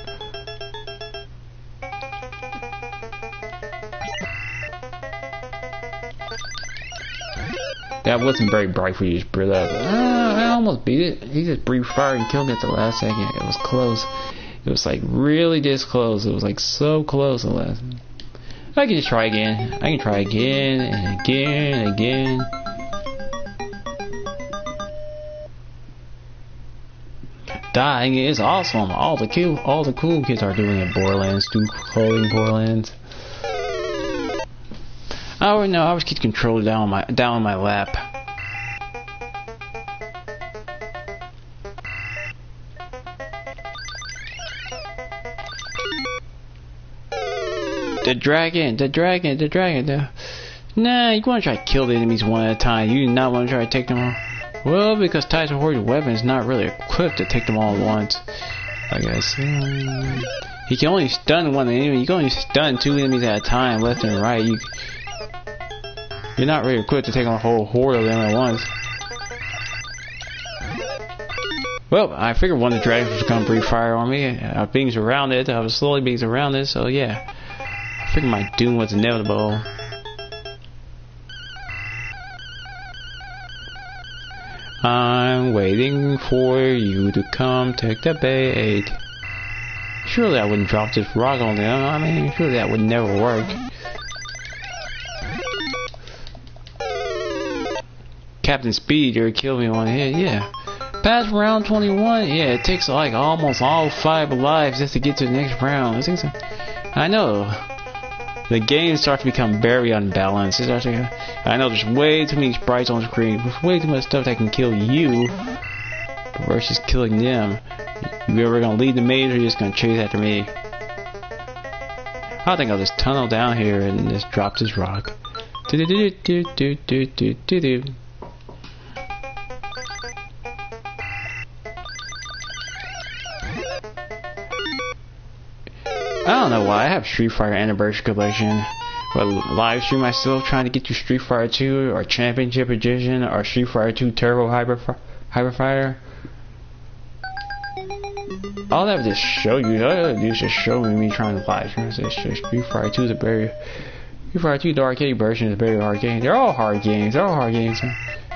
That wasn't very bright for you to just breathe up. I almost beat it. He just breathed fire and killed me at the last second. It was close. It was like really this close. It was like so close at last. I can just try again. I can try again and again and again. Dying is awesome. All the cool kids are doing it. Borderlands, do clothing Borderlands. Oh no, I was keep controller down on my lap. The dragon. Nah, you want to try to kill the enemies one at a time. You do not want to try to take them all. Well, because Tyson Horse's weapon is not really equipped to take them all at once. I guess. He can only stun one enemy. You can only stun 2 enemies at a time, left and right. You're not really equipped to take on a whole horde of them at once. Well, I figured one of the dragons was going to breathe fire on me. I was being surrounded. I was slowly being surrounded, so yeah. I figured my doom was inevitable. I'm waiting for you to come take the bait. Surely I wouldn't drop this rock on them. I mean, surely that would never work. Captain Speed, you're killing me on here, yeah. Past round 21, yeah, it takes like almost all 5 lives just to get to the next round. I know. The game starts to become very unbalanced. I know there's way too many sprites on the screen. There's way too much stuff that can kill you versus killing them. You ever gonna lead the maze or you're just gonna chase after me? I think I'll just tunnel down here and just drop this rock. I don't know why I have Street Fighter Anniversary Collection, but live stream I still trying to get to Street Fighter 2 or Championship Edition or Street Fighter 2 Turbo Hyper Fighter. All that would just show you. All that is just show me trying to live stream. Street Fighter 2 is a very Street Fighter 2 the arcade version is a very hard game. They're all hard games. They're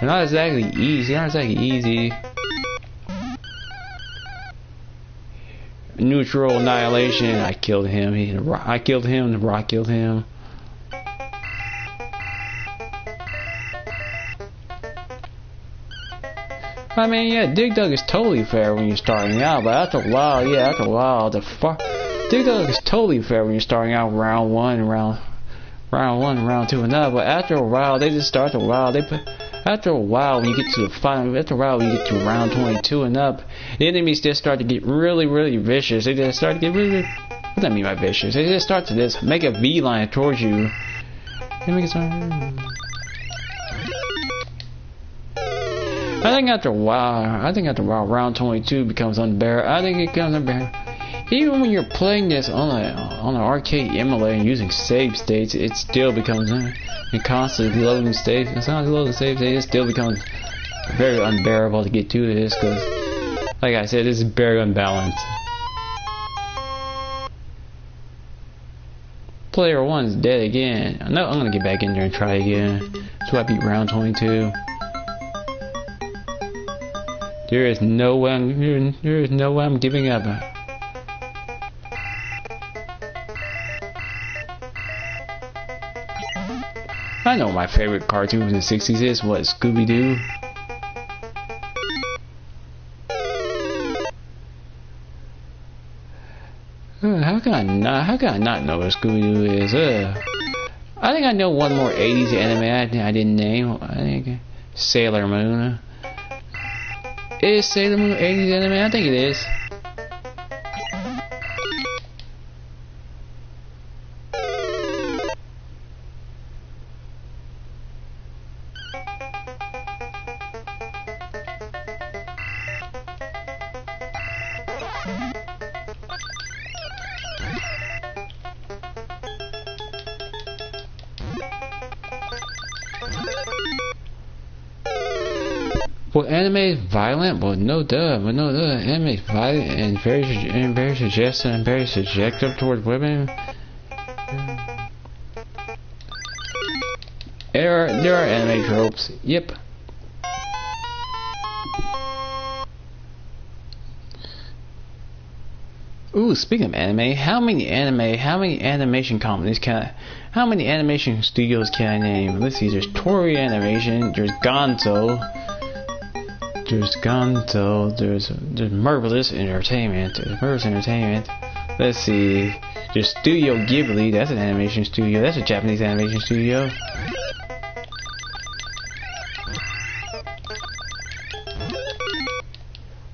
not exactly easy. Neutral annihilation. I killed him. I killed him. The rock killed him. I mean, yeah, Dig Dug is totally fair when you're starting out, but after a while, Dig Dug is totally fair when you're starting out round 1, round 2 and up, but after a while, they just start to after a while, when you get to the final, after a while, when you get to round 22 and up, the enemies just start to get really, really vicious. They just start to get really, what do I mean by vicious? They just start to just make a V-line towards you. I think after a while, round 22 becomes unbearable. I think it becomes unbearable. Even when you're playing this on an arcade emulator and using save states, it still becomes constantly loading states. It's not loading save states. It still becomes very unbearable to get to this because, like I said, this is very unbalanced. Player 1's dead again. No, I'm gonna get back in there and try again. So I beat round 22. There is no way I'm giving up. I know my favorite cartoon from the 60s is what, Scooby-Doo? How can I not know what Scooby-Doo is? I think I know one more 80s anime I didn't name. I think Sailor Moon. Is Sailor Moon 80s anime? I think it is. Well, anime is violent, but no duh. Anime is violent and very suggestive and very subjective towards women. There are anime tropes. Yep. Ooh, speaking of anime, how many animation companies how many animation studios can I name? Let's see, there's Toei Animation, there's Gonzo, there's Marvelous Entertainment, Let's see, there's Studio Ghibli, that's an animation studio, that's a Japanese animation studio.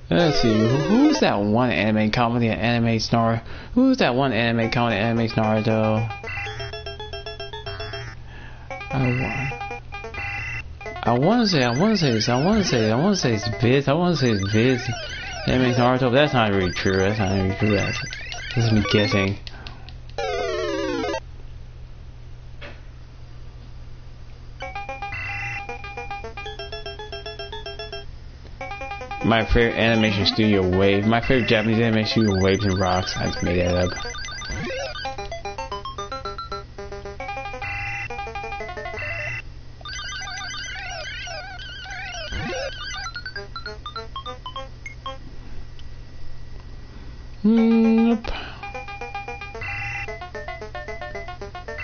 Let's see, who's that one anime company that animates Naruto? Who's that one anime company that animates Naruto? I want to say it's Viz. Animates Naruto, but that's not really true. That's just me guessing. My favorite animation studio, Wave. My favorite Japanese animation studio, Waves and Rocks. I just made that up. Nope.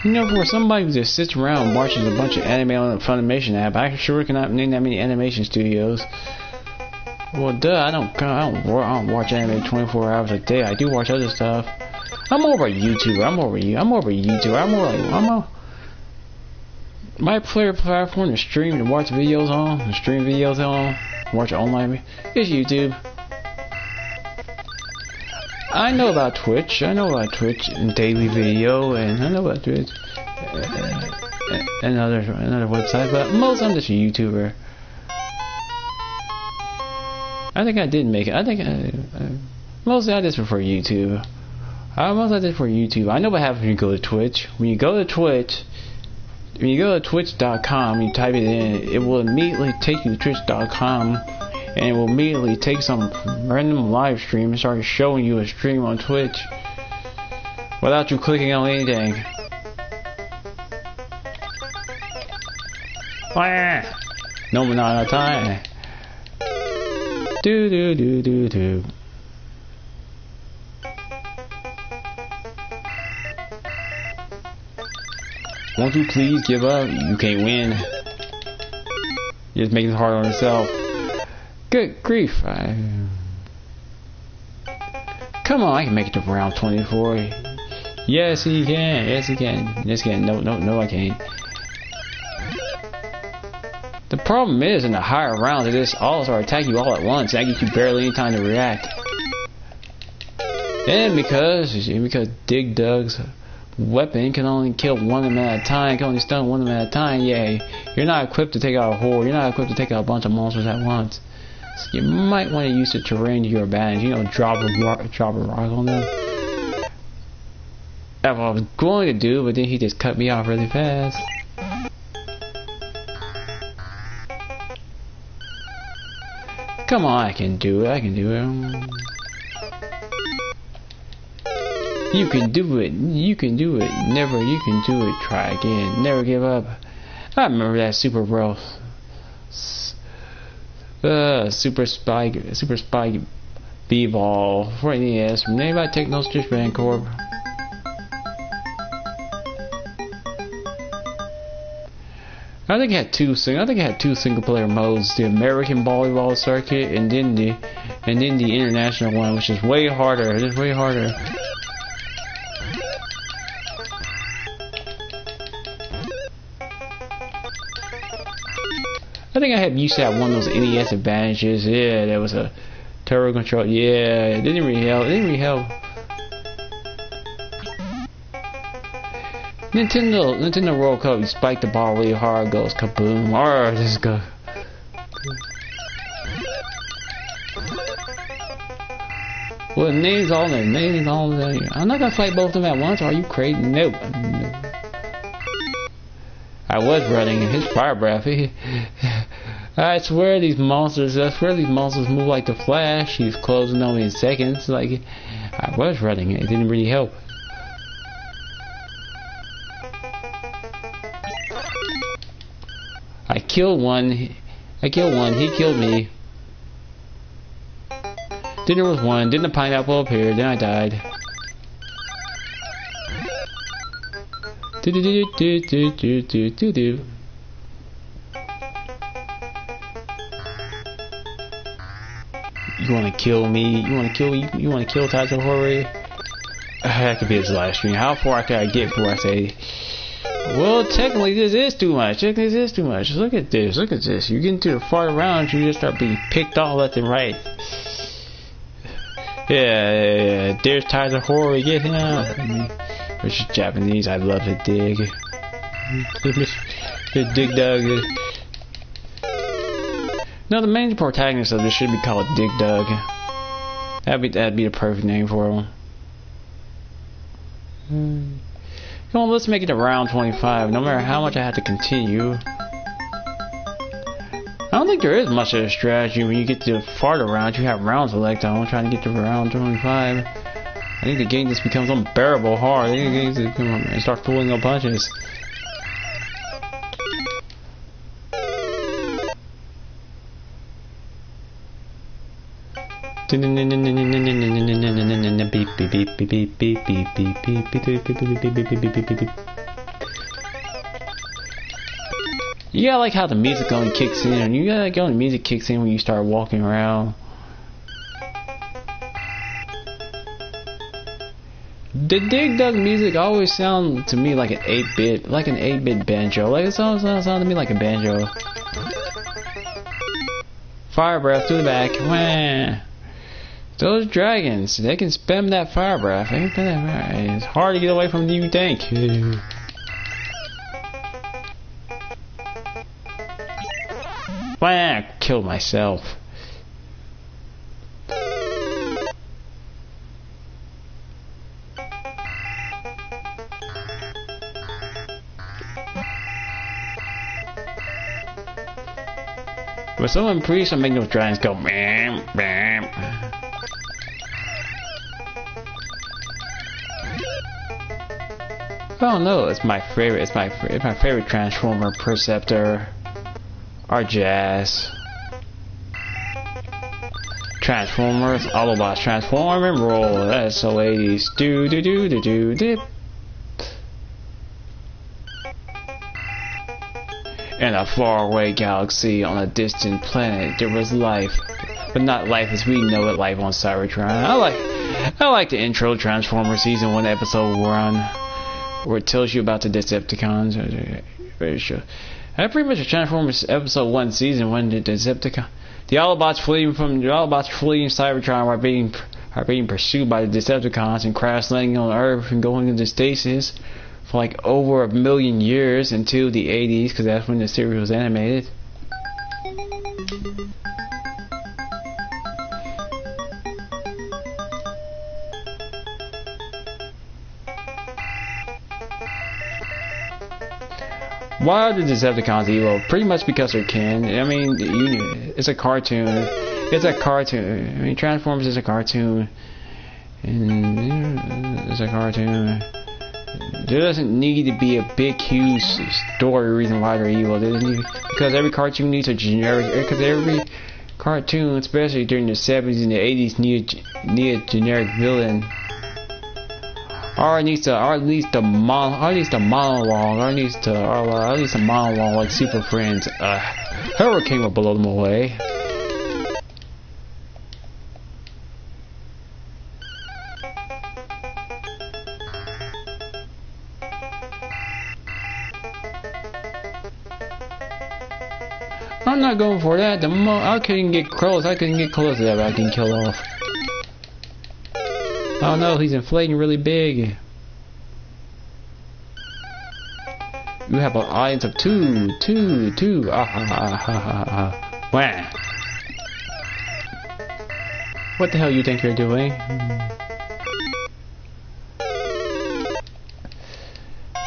You know, for somebody who just sits around and watches a bunch of anime on the Funimation app, I sure cannot name that many animation studios. Well, duh, I don't watch anime 24 hours a day. I do watch other stuff. I'm more of a YouTuber. My player platform to stream and watch videos on, watch online, is YouTube. I know about Twitch and daily video, and I know about Twitch and another website, but most I'm just a YouTuber. I think I did make it. I think mostly I just prefer YouTube. I know what happens when you go to Twitch. When you go to twitch.com, you type it in, it will immediately take you to twitch.com, and it will immediately take some random live stream and start showing you a stream on Twitch without you clicking on anything. No, not enough time. Do. Won't you please give up? You can't win. You're just making it hard on yourself. Good grief. Come on, I can make it to round 24. Yes, he can. Yes, he can. Yes, he can. No, I can't. The problem is, in the higher rounds, they just all start attacking you all at once. That gives you barely any time to react. And because Dig Dug's weapon can only kill one of them at a time, can only stun one of them at a time, yeah, you're not equipped to take out a horde. You're not equipped to take out a bunch of monsters at once. So you might want to use the terrain to your advantage. You know, drop a rock on them. That's what I was going to do, but then he just cut me off really fast. Come on, I can do it. I can do it. You can do it. You can do it. Never. You can do it. Try again. Never give up. I remember that super bro. Super spike B-ball for NES. From anybody take no Stitch Band Corp. I think it had two single player modes: the American Volleyball Circuit and then the international one, which is way harder. It is way harder. I think I used to have one of those NES advantages. Yeah, there was a turbo control. Yeah, it didn't really help. It didn't really help. Nintendo World Cup, you spike the ball really hard, goes kaboom. Or just go. Well, names all there. I'm not gonna fight both of them at once. Are you crazy? Nope. I was running in his fire breath. I swear these monsters move like the Flash. He's closing on me in seconds. Like, I was running. It didn't really help. I killed one. He killed me. Then there was one. Then the pineapple appeared. Then I died. You wanna kill me? You wanna kill me? You wanna kill Taito Hori? That could be his live stream. How far can I get before I say, well, technically this is too much. Look at this. Look at this. You get into the far rounds, you just start being picked off left and right. Yeah. There's Taito Hori. Get him. Which is Japanese. I love to dig. The Dig Dug. No, the main protagonist of this should be called Dig Dug. That'd be the perfect name for him. Come on, let's make it to round 25. No matter how much I have to continue. I don't think there is much of a strategy when you get to the farther rounds. You have round select on trying to get to round 25. I think the game just becomes unbearable hard. I think the game just come and start pulling no punches. You gotta like how the music only kicks in, and you gotta like how the music kicks in when you start walking around. The Dig Dug music always sounds to me like an 8-bit banjo. Like it sounds to me like a banjo. Fire breath to the back. Wah. Those dragons, they can spam that fire breath. It's hard to get away from you think. Wah. Killed myself. But someone please make those dragons go bam bam. Oh no, it's my favorite. It's my favorite Transformer, Perceptor, or Jazz. Transformers, Autobots, transform and roll. That's so 80s. Do do do do do dip. In a faraway galaxy on a distant planet, there was life. but not life as we know it, life on Cybertron. I like the intro Transformers Season 1 Episode 1, where it tells you about the Decepticons. Very sure. That pretty much a Transformers Episode 1 Season 1, the Decepticons. The Autobots fleeing Cybertron are being pursued by the Decepticons and crash landing on Earth and going into stasis for like over 1 million years until the 80s, because that's when the series was animated. Why are the Decepticons evil? Pretty much because they're kin. I mean, it's a cartoon. It's a cartoon. I mean, Transformers is a cartoon. And it's a cartoon. There doesn't need to be a big, huge story reason why they're evil. Because every cartoon needs a generic. Because every cartoon, especially during the 70s and the 80s, need a generic villain. Or at least a monologue like Super Friends. Hurricane will blow them away. I'm not going for that. I couldn't get close. I couldn't get close to that, but I can kill off. Oh no, he's inflating really big. You have an audience of two. Wah. What the hell you think you're doing?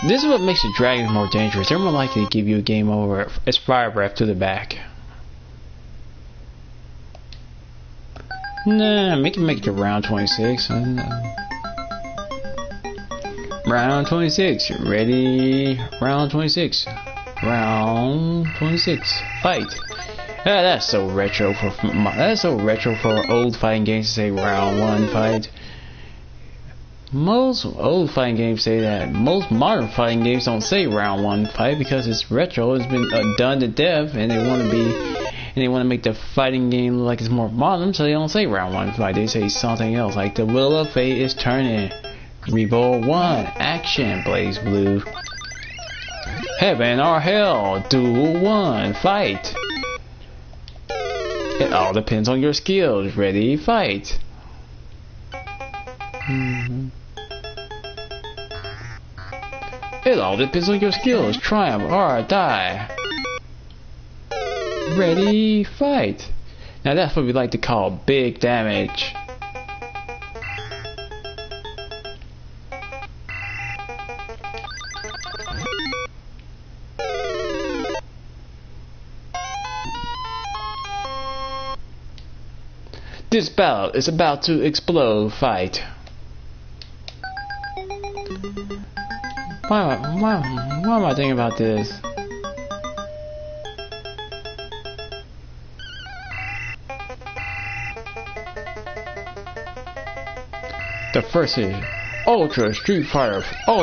This is what makes the dragons more dangerous. They're more likely to give you a game over. It's fire breath to the back. Nah, make it to round 26. Round 26. Ready? Round 26. Round 26. Fight. That's so retro for old fighting games to say round 1 fight. Most old fighting games say that. Most modern fighting games don't say round 1 fight because it's retro. It's been done to death, and they want to make the fighting game look like it's more modern, so they don't say round 1 fight. They say something else, like the wheel of fate is turning. Revolt 1, action, blaze blue. Heaven or hell, duel 1, fight. It all depends on your skills. Ready, fight. It all depends on your skills. Triumph or die. Ready, fight. Now that's what we like to call big damage. This battle is about to explode. Fight. Why am I thinking about this? The first is Ultra Street Fighter 4.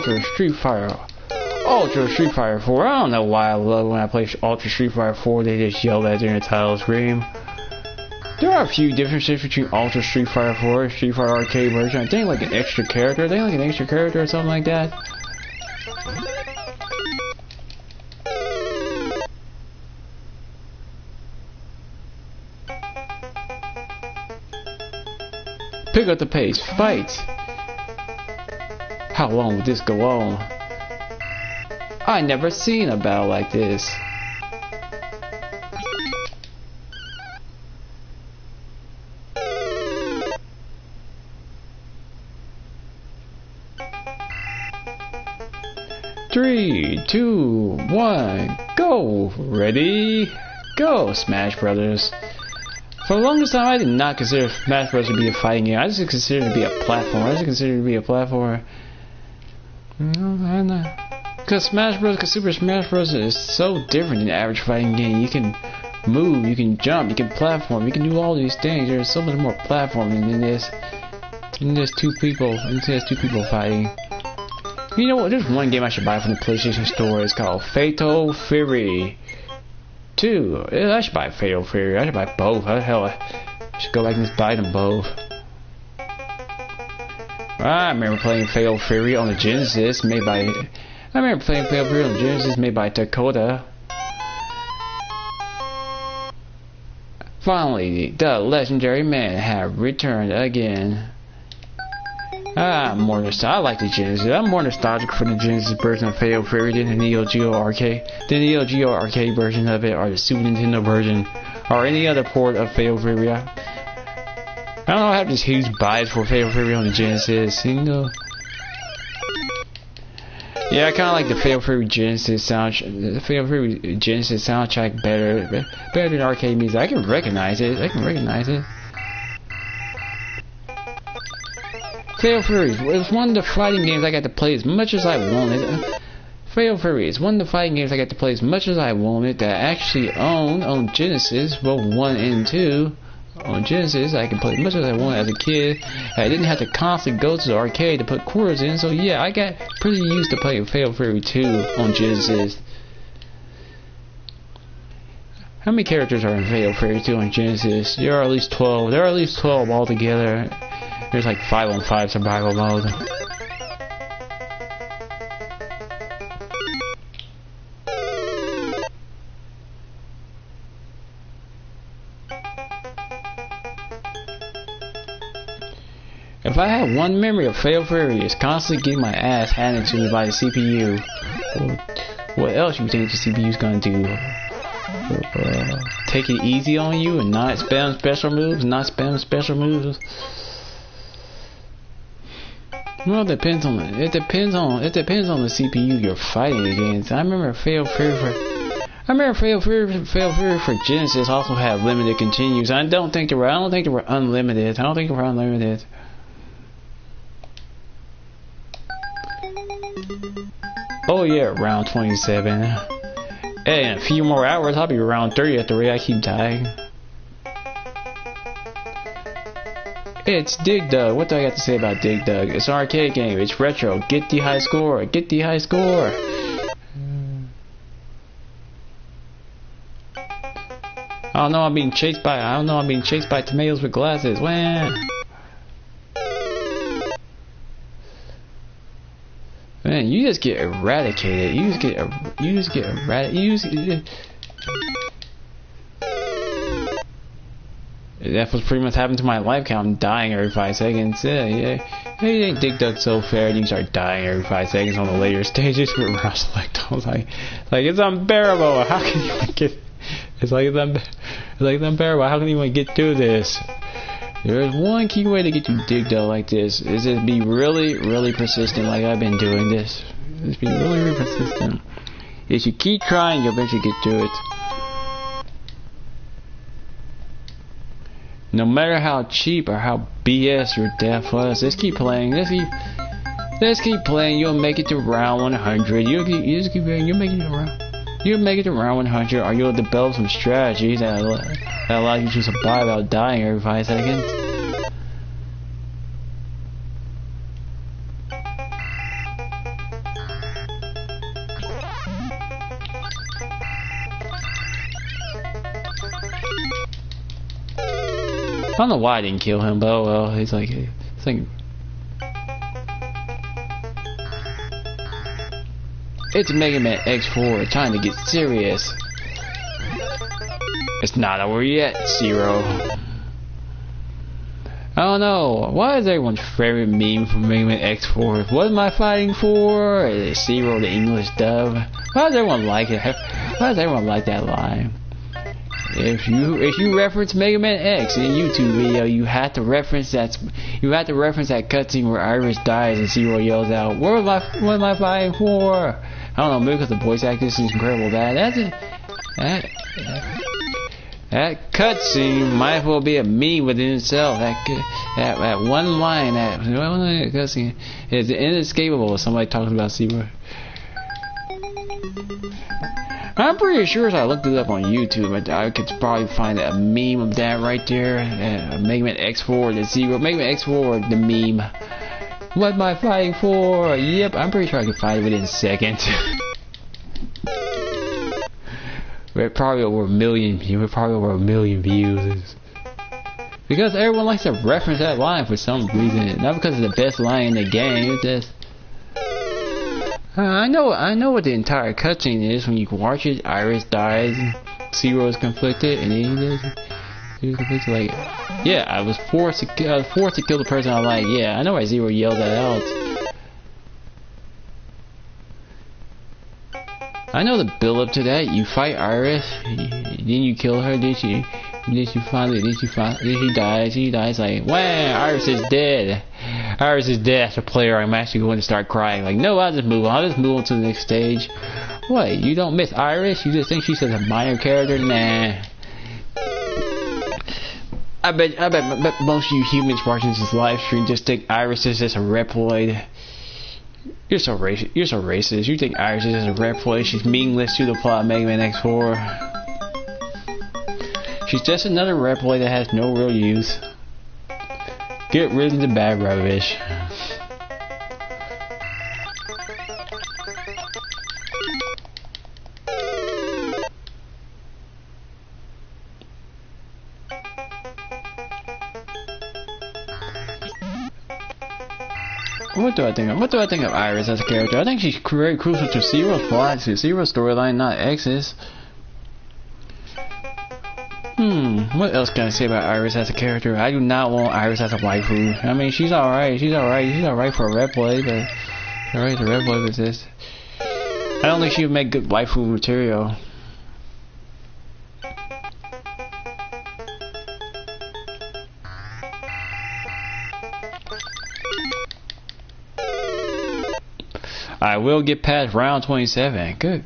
I don't know why I love when I play Ultra Street Fighter 4. They just yell that during the title screen. There are a few differences between Ultra Street Fighter 4 and Street Fighter Arcade version. I think like an extra character. I think like an extra character or something like that. Pick up the pace. Fight. How long will this go on? I never seen a battle like this. Three, 2, 1, go! Ready, go! Smash Brothers. For the longest time, I did not consider Smash Bros. To be a fighting game. I just considered it to be a platform. Because Super Smash Bros. Is so different than the average fighting game. You can move, you can jump, you can platform, you can do all these things. There's so much more platforming than this. And there's two people fighting. You know what? There's one game I should buy from the PlayStation Store. It's called Fatal Fury 2. I should buy Fatal Fury. I should buy both. Hell, Should go back and just buy them both. I remember playing Fatal Fury on the Genesis made by Dakota. Finally, the legendary man had returned again. I like the Genesis. I'm more nostalgic for the Genesis version of Fatal Fury than the Neo Geo Arcade. The Neo Geo Arcade version of it, or the Super Nintendo version, or any other port of Fatal Fury. I don't know, I have this huge bias for Fatal Fury on the Genesis, you know. Yeah, I kind of like the Fatal Fury Genesis soundtrack better than arcade music. I can recognize it. Fatal Fury was one of the fighting games I got to play as much as I wanted. Fatal Fury is one of the fighting games I got to play as much as I wanted that I actually owned on Genesis, both 1 and 2. On Genesis, I can play as much as I wanted as a kid. I didn't have to constantly go to the arcade to put quarters in, so yeah, I got pretty used to playing Fatal Fury 2 on Genesis. How many characters are in Fatal Fury 2 on Genesis? There are at least 12. There are at least 12 altogether. There's like 5-on-5 survival mode. If I had one memory of Fatal Fury, it's constantly getting my ass handed to me by the CPU. What else you think the CPU's gonna do? Take it easy on you and not spam special moves? Well, it depends on the CPU you're fighting against. I remember Fatal Fury for Genesis also had limited continues. I don't think they were unlimited. Oh yeah, round 27. Hey, in a few more hours, I'll be around 30 at the rate I keep dying. It's Dig Dug. What do I got to say about Dig Dug? It's an arcade game. It's retro. Get the high score. I don't know. I'm being chased by tomatoes with glasses. Wah. Man, you just get eradicated. That's what's pretty much happened to my life count. I'm dying every 5 seconds. Yeah. Hey, ain't Dig Dug so fair? And you start dying every 5 seconds on the later stages with round select. I was like, it's unbearable. How can you get? It's unbearable. How can you even get through this? There's one key way to get you Dig Dug like this, is to be really, really persistent like I've been doing this. Just be really, really persistent. If you keep trying, you'll eventually get through it. No matter how cheap or how BS your death was, let's keep playing. Let's keep playing. You'll make it to round 100. You'll make it to round 100, or you'll develop some strategies that allow you to survive without dying every 5 seconds. I don't know why I didn't kill him, but oh well. He's like, it's Mega Man X4 trying to get serious. It's not over yet, Zero. I don't know. Why is everyone's favorite meme from Mega Man X4? What am I fighting for? Zero, the English dub. Why does everyone like it? Why does everyone like that line? If you reference Mega Man X in a YouTube video, you have to reference that cutscene where Iris dies and Zero yells out, what am I fighting for? I don't know, maybe because the voice acting is incredible. That cutscene might as well be a meme within itself. That one line, that cutscene is inescapable if somebody talks about Zero. I'm pretty sure if I looked it up on YouTube, I could probably find a meme of that right there. Mega Man X4, the Zero. Mega Man X4, the meme. What am I fighting for? Yep, I'm pretty sure I could find it within seconds. We're probably over a million views. Because everyone likes to reference that line for some reason. Not because it's the best line in the game. It's just I know what the entire cutscene is when you watch it. Iris dies, Zero is conflicted, and then he's conflicted like, yeah, I was forced to kill the person I like. Yeah, I know why Zero yelled that out. I know the build up to that. You fight Iris, then you kill her. Then she dies. She dies like, wow, Iris is dead. Iris is dead. As a player, I'm actually going to start crying. Like, no, I'll just move on. I'll just move on to the next stage. What? You don't miss Iris? You just think she's a minor character? Nah. I bet most of you humans watching this live stream just think Iris is just a Reploid. You're so racist. You're so racist. You think Iris is just a Reploid? She's meaningless to the plot of Mega Man X4. She's just another Reploid that has no real use. Get rid of the bad rubbish. What do I think of Iris as a character? I think she's very crucial to Zero's plot, to Zero's storyline, not X's. What else can I say about Iris as a character? I do not want Iris as a waifu. I mean, she's alright for a Reploid, but alright, the Reploid was this. I don't think she would make good waifu material. I will get past round 27. Good.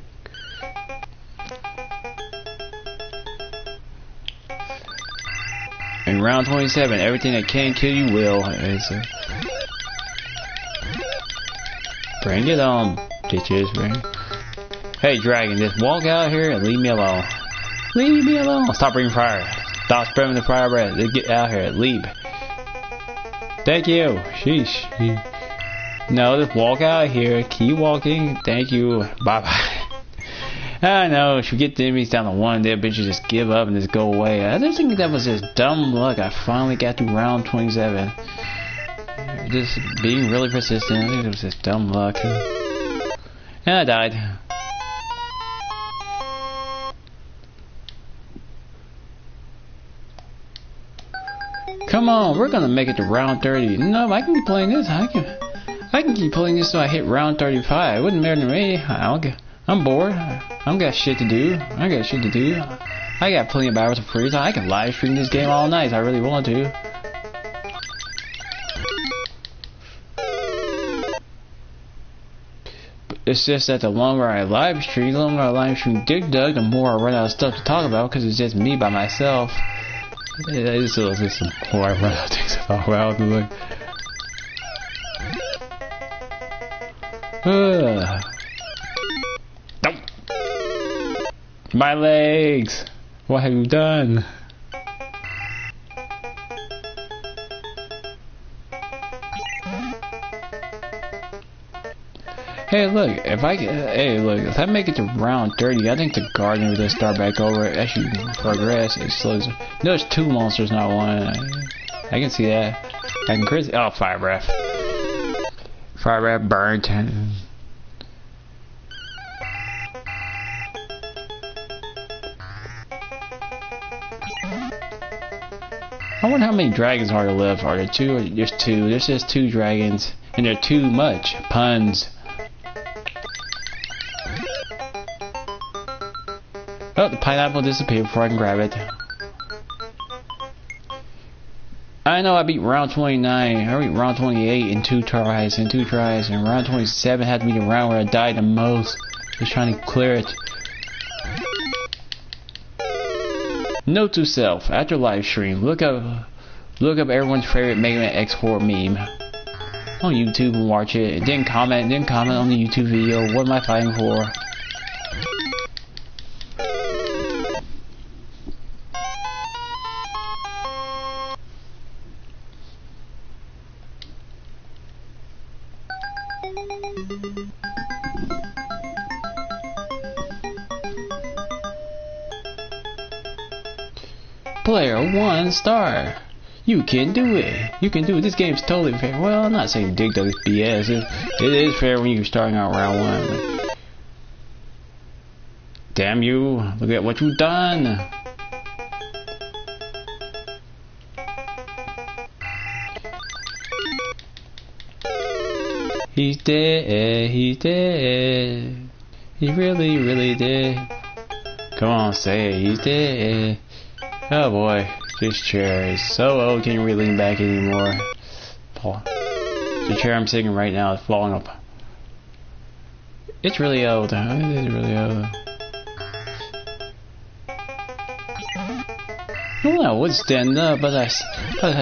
In round 27, everything that can kill you will. Bring it on, bitches. Hey, dragon, just walk out here and leave me alone. Leave me alone. Stop breathing fire. Stop spreading the fire breath. Just get out here. Leave. Thank you. Sheesh. No, just walk out here. Keep walking. Thank you. Bye bye. I know. If you get the enemies down to one, they'll bitches just give up and just go away. I just think that was just dumb luck. I finally got to round 27. Just being really persistent. I think it was just dumb luck. And I died. Come on, we're gonna make it to round 30. No, I can keep playing this. I can keep playing this till I hit round 35. It wouldn't matter to me. I'm bored. I don't got shit to do. I got shit to do. I got plenty of hours of free time. I can live stream this game all night if I really want to. But it's just that the longer I live stream, Dig Dug, the more I run out of stuff to talk about because it's just me by myself. It's just some more I run out of things to talk about. My legs! What have you done? Hey look, if I make it to round 30, I think the Guardian will just start back over. As you progress, it slows. No, it's two monsters, not one. I can see that. I can crazy. Oh, fire breath. Fire breath burnt. I wonder how many dragons are there left. Are there two? Or there's two. There's just two dragons, and they're too much puns. Oh, the pineapple disappeared before I can grab it. I know I beat round 29. I beat round 28 in two tries. And round 27 had to be the round where I died the most. Just trying to clear it. Note to self: after live stream, look up everyone's favorite Mega Man X4 meme on YouTube and watch it. And then comment on the YouTube video. What am I fighting for? Player 1 star. You can do it. You can do it. This game's totally fair. Well, I'm not saying Dig Dug is BS. It is fair when you're starting out round 1. Damn you. Look at what you've done. He's dead. He's dead. He really, really dead. Come on, say it. He's dead. Oh boy. This chair is so old, can't really lean back anymore. The chair I'm sitting in right now is falling up. It's really old. It is really old. Well, I would stand up, but I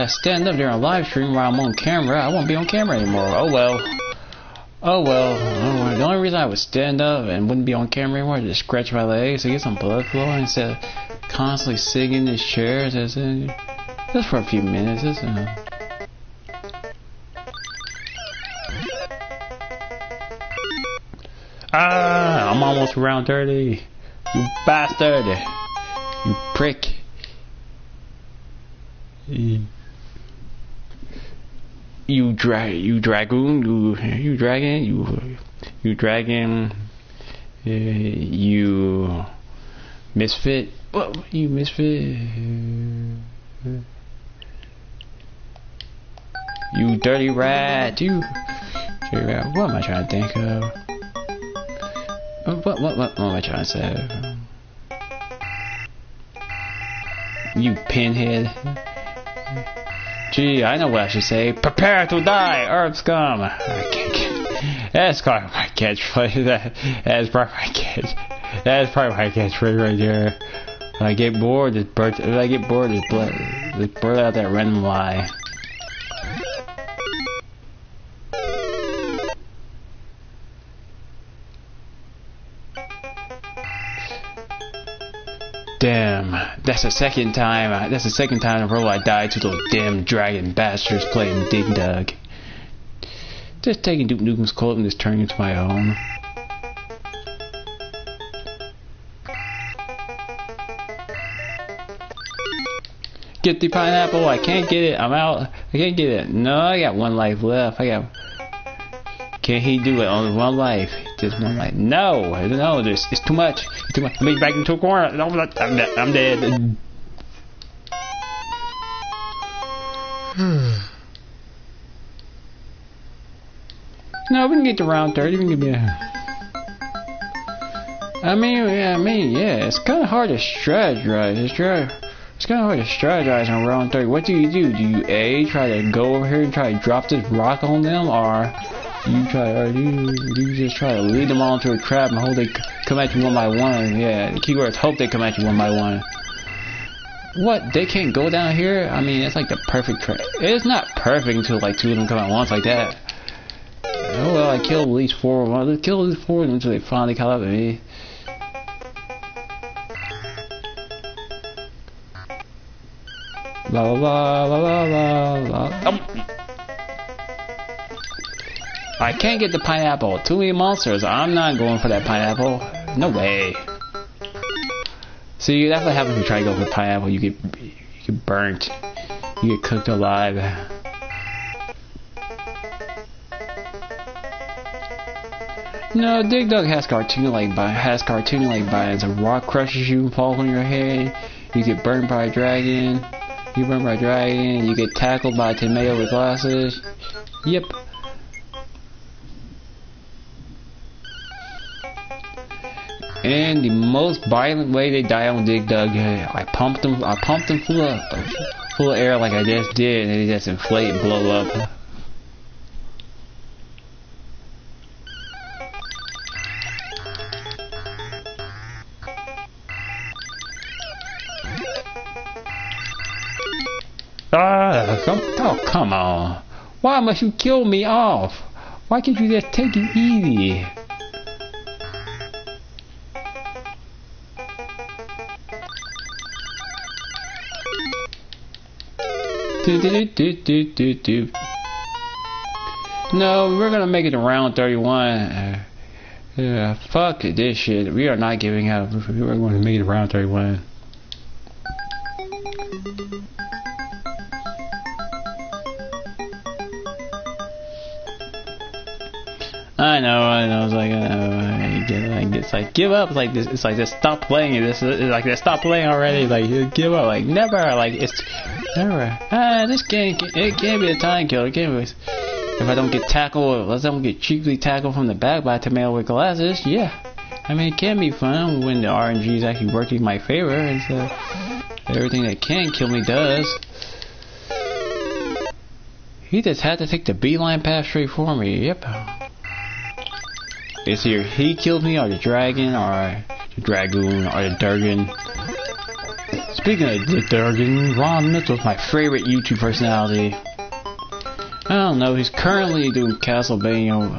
stand up during a live stream while I'm on camera. I won't be on camera anymore. Oh well. Oh well. The only reason I would stand up and wouldn't be on camera anymore is to scratch my legs to get some blood flowing instead of constantly sitting in this chair. Just for a few minutes. I'm almost around 30. You bastard. You prick. You dragoon, you misfit. What? You misfit. You dirty rat. You. What am I trying to think of? What am I trying to say? You pinhead. Gee, I know what I should say. Prepare to die, earth scum. I can't get. That's probably my catchphrase. That's probably my catch. That's probably my catchphrase right there. When I get bored, just blurt out that random lie. Damn, that's the second time in a row I died to those damn dragon bastards playing Dig Dug. Just taking Duke Nukem's cult and just turning it into my own. Get the pineapple, I can't get it, I'm out. I can't get it. No, I got 1 life left. Can he do it on 1 life? Just 1 life. No, it's too much. It's too much. I'm back into a corner. No, I'm dead. No, we can get to round 30. We can get I mean, yeah, it's kind of hard to strategize. It's kind of hard to strategize on round 30. What do? Do you A, try to go over here and try to drop this rock on them, or do you just try to lead them all into a trap and hope they come at you 1 by 1? Yeah, the keyword is hope they come at you 1 by 1. What? They can't go down here? I mean, it's like the perfect trap. It's not perfect until like 2 of them come at once like that. Oh well, I killed at least 4 of them. Let's kill at least 4 of them until they finally caught up to me. La la la la la la. I can't get the pineapple. Too many monsters. I'm not going for that pineapple. No way. See, that's what happens when you try to go for pineapple. You get burnt. You get cooked alive. No, Dig Dug has cartoon-like violence. A rock crushes you and falls on your head. You get burned by a dragon. You get tackled by a tomato with glasses. Yep. And the most violent way they die on Dig Dug, I pumped them full of air like I just did, and they just inflate and blow up. Oh, come on. Why must you kill me off? Why can't you just take it easy? No, we're gonna make it to round 31. Fuck this shit. We are not giving up. We're going to make it to round 31. I know. It's like, it's like, give up. It's like this. It's like, just stop playing it. It's like, just stop playing already. Like, give up. Like, never. Like, it's never. This game, it can't be a time killer. It can't be. If I don't get tackled, unless I don't get cheaply tackled from the back by a tomato with glasses, yeah. I mean, it can be fun when the RNG is actually working in my favor. And so everything that can kill me does. He just had to take the beeline path straight for me. Yep. It's either he killed me, or the dragon, or the dragoon, or the Durgan. Speaking of the Durgan, RoahmMythril is my favorite YouTube personality. I don't know. He's currently doing Castlevania.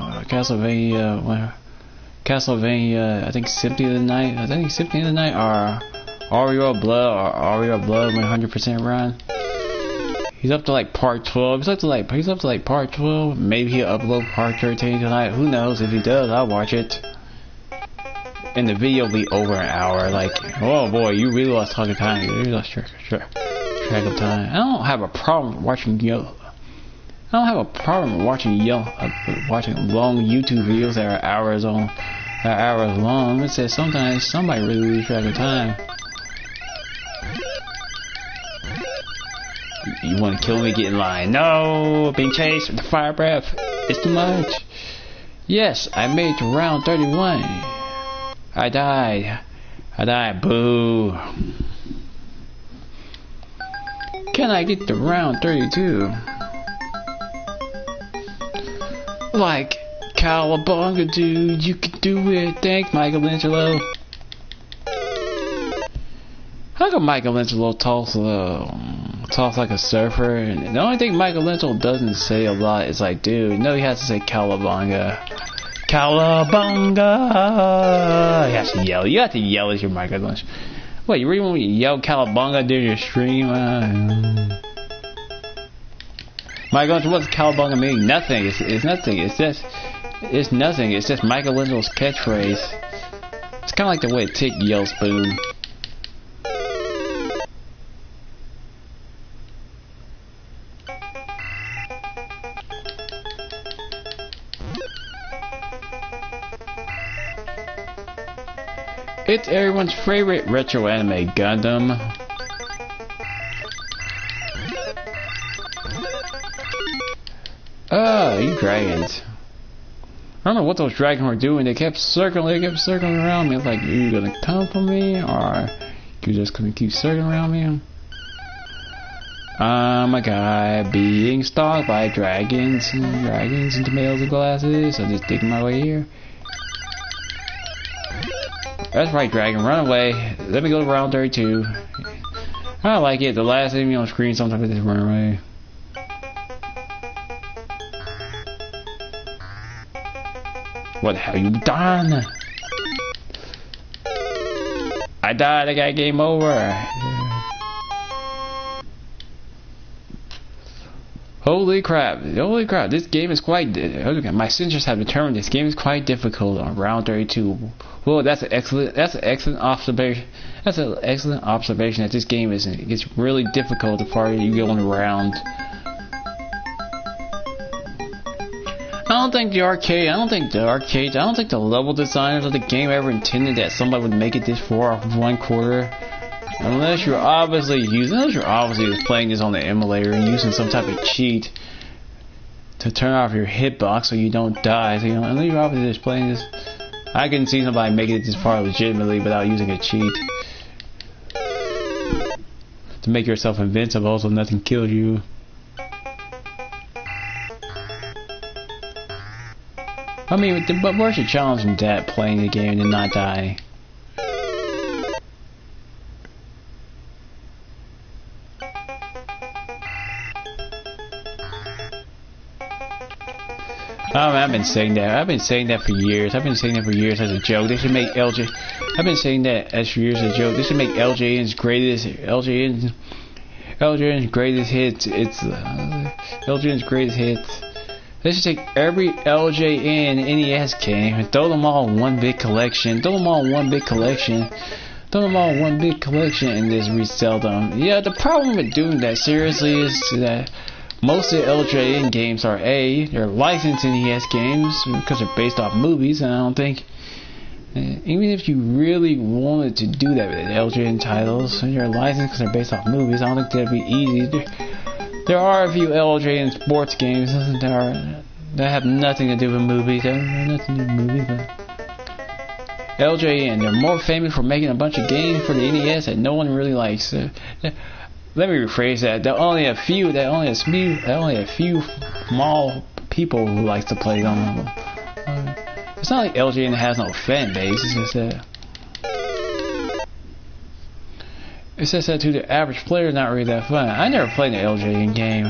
I think Symphony of the Night. Or Aria Blood, or Aria Blood 100% run. He's up to like part 12. He's up to like part 12. Maybe he'll upload part 13 tonight. Who knows? If he does, I'll watch it. And the video will be over an hour. Like, oh boy, you really lost track of time. You really lost track of time. I don't have a problem watching watching long YouTube videos that are hours long. It says sometimes somebody really loses track of time. You want to kill me? Get in line. No, being chased with the fire breath. It's too much. Yes, I made it to round 31. I died. Boo. Can I get to round 32? Like, cowabunga, dude. You can do it. Thanks, Michelangelo. How come Michelangelo talks like a surfer? And the only thing Michelangelo doesn't say a lot is like, dude, no, he has to say cowabunga. Cowabunga! You have to yell. You have to yell as your Michelangelo. Wait, you really want me to yell cowabunga during your stream? Michelangelo, what's cowabunga mean? Nothing. It's nothing. It's nothing. It's just Michelangelo's catchphrase. It's kind of like the way a tick yells boom. It's everyone's favorite retro anime, Gundam. You dragons. I don't know what those dragons were doing. They kept circling around me. It's like, you gonna come for me, or you just gonna keep circling around me? I'm a guy being stalked by dragons and tomatoes and glasses. I'm just digging my way here. That's right, dragon, run away. Let me go to round 32. I like it. The last enemy on screen sometimes they just run away. What have you done? I died. I got game over. Holy crap! Holy crap! This game is quite. My sensors have determined this game is quite difficult on round 32. Well, that's an excellent observation. That's an excellent observation that this game is. It gets really difficult the farther you go on the round. I don't think the level designers of the game ever intended that somebody would make it this far off one quarter. Unless you're obviously playing this on the emulator and using some type of cheat to turn off your hitbox so you don't die. So, unless you're obviously just playing this, I can see somebody making it this far legitimately without using a cheat to make yourself invincible so nothing kills you. I mean, but where's the challenge in that, playing the game and not dying? Oh man, I've been saying that for years. I've been saying that for years as a joke. They should make LJ. I've been saying that as for years as a joke. They should make LJN's greatest hits. LJN's greatest hits. They should take every LJN NES game and throw them all in one big collection. And just resell them. Yeah, the problem with doing that seriously is that most of the LJN games are they're licensed NES games because they're based off movies, and I don't think, even if you really wanted to do that with LJN titles, and you're licensed because they're based off movies, I don't think that'd be easy. There are a few LJN sports games that have nothing to do with movies. But LJN, they're more famous for making a bunch of games for the NES that no one really likes. Let me rephrase that. There are only a few small people who like to play them. It's not like LJN has no fan base. It's just that to the average player, it's not really that fun. I never played an LJN game.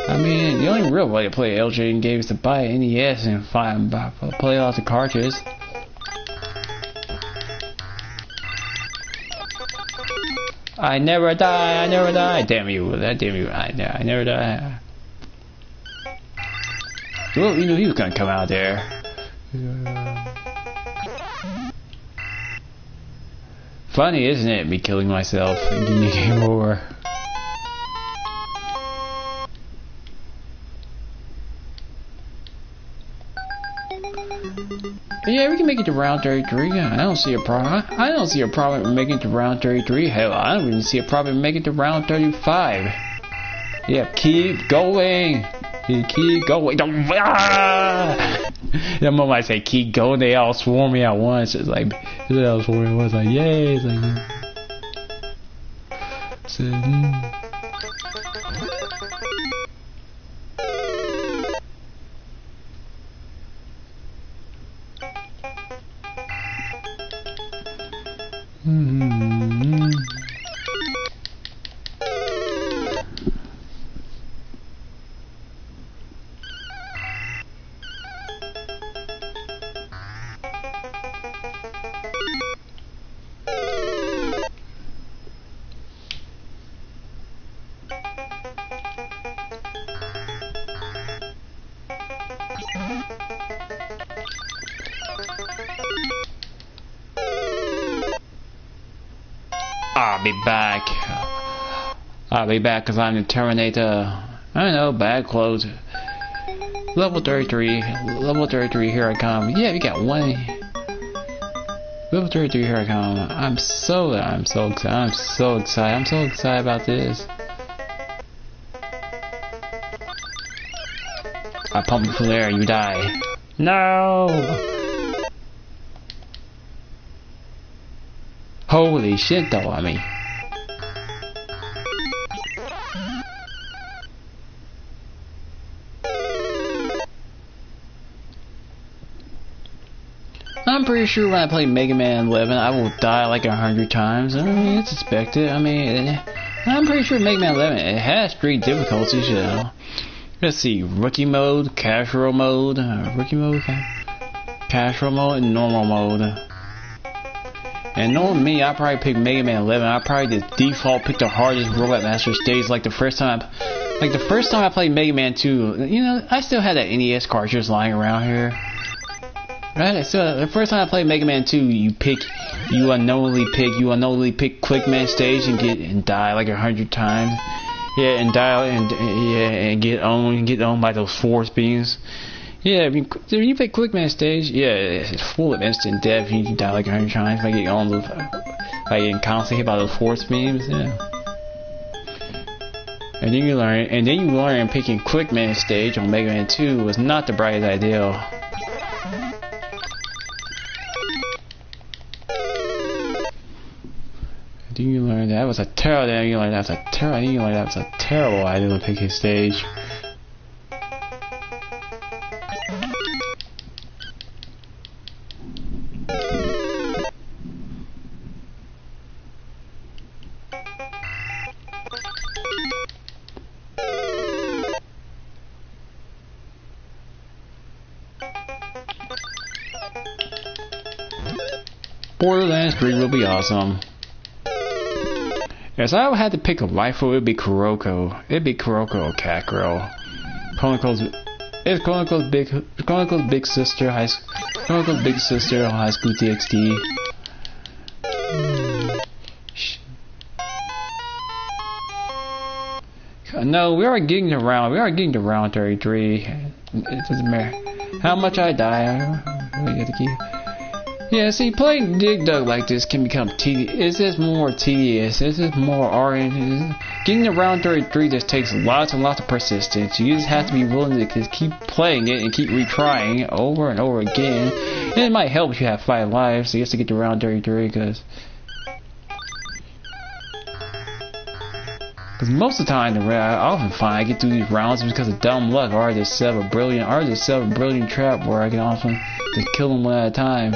I mean, the only real way to play an LJN game is to buy an NES and play lots of cartridges. I never die. Damn you, I never die. Well, you knew he was gonna come out there. Funny, isn't it, me killing myself and getting game over? Yeah, we can make it to round 33. I don't see a problem. I don't see a problem with making it to round 33. Hell, I don't even see a problem with making it to round 35. Yeah, keep going. Keep going. Don't. The moment I say keep going, they all swarm me at once. It's like, they all swarm me at once. Like, yay. It's like, I'll be back because I'm the Terminator. I don't know, bad clothes. Level 33, here I come. Yeah, we got one. Level 33, here I come. I'm so excited about this. I pump you full air, you die. No! Holy shit, though, I mean. I'm pretty sure when I play Mega Man 11, I will die like 100 times. I mean, it's expected. I mean, I'm pretty sure Mega Man 11, it has 3 difficulties, you know. Let's see, rookie mode, casual mode, casual mode, and normal mode. And knowing me, I probably pick Mega Man 11. I probably just default pick the hardest Robot Master stage. Like the first time I played Mega Man 2, you know, I still had that NES cartridge lying around here. Right? So the first time I played Mega Man 2, you unknowingly pick Quickman stage and die like 100 times. Yeah, and get owned by those force beams. Yeah, I mean, when you play Quickman stage, yeah, it's full of instant death. You can die like 100 times by getting constantly hit by those force beams. Yeah. And then you learn picking Quickman stage on Mega Man 2 was not the brightest idea. Then you learn that was a terrible. Then you learn that was a terrible idea to pick his stage. Borderlands 3 will be awesome. Yes, I would have to pick a rifle. It'd be Kuroko. Or Kakarot. Chronicle's big sister, High School DxD. No, we are getting to round. We are getting to round 33. It doesn't matter how much I die. I don't really get to keep. Yeah, see, playing Dig Dug like this can become tedious. It's just more tedious. It's just more oriented. Getting to round 33 just takes lots and lots of persistence. You just have to be willing to just keep playing it and keep retrying it over and over again. And it might help if you have 5 lives, so you have to get to round 33 because most of the time, I often find I get through these rounds because of dumb luck, or I just set up a brilliant trap where I can often just kill them one at a time.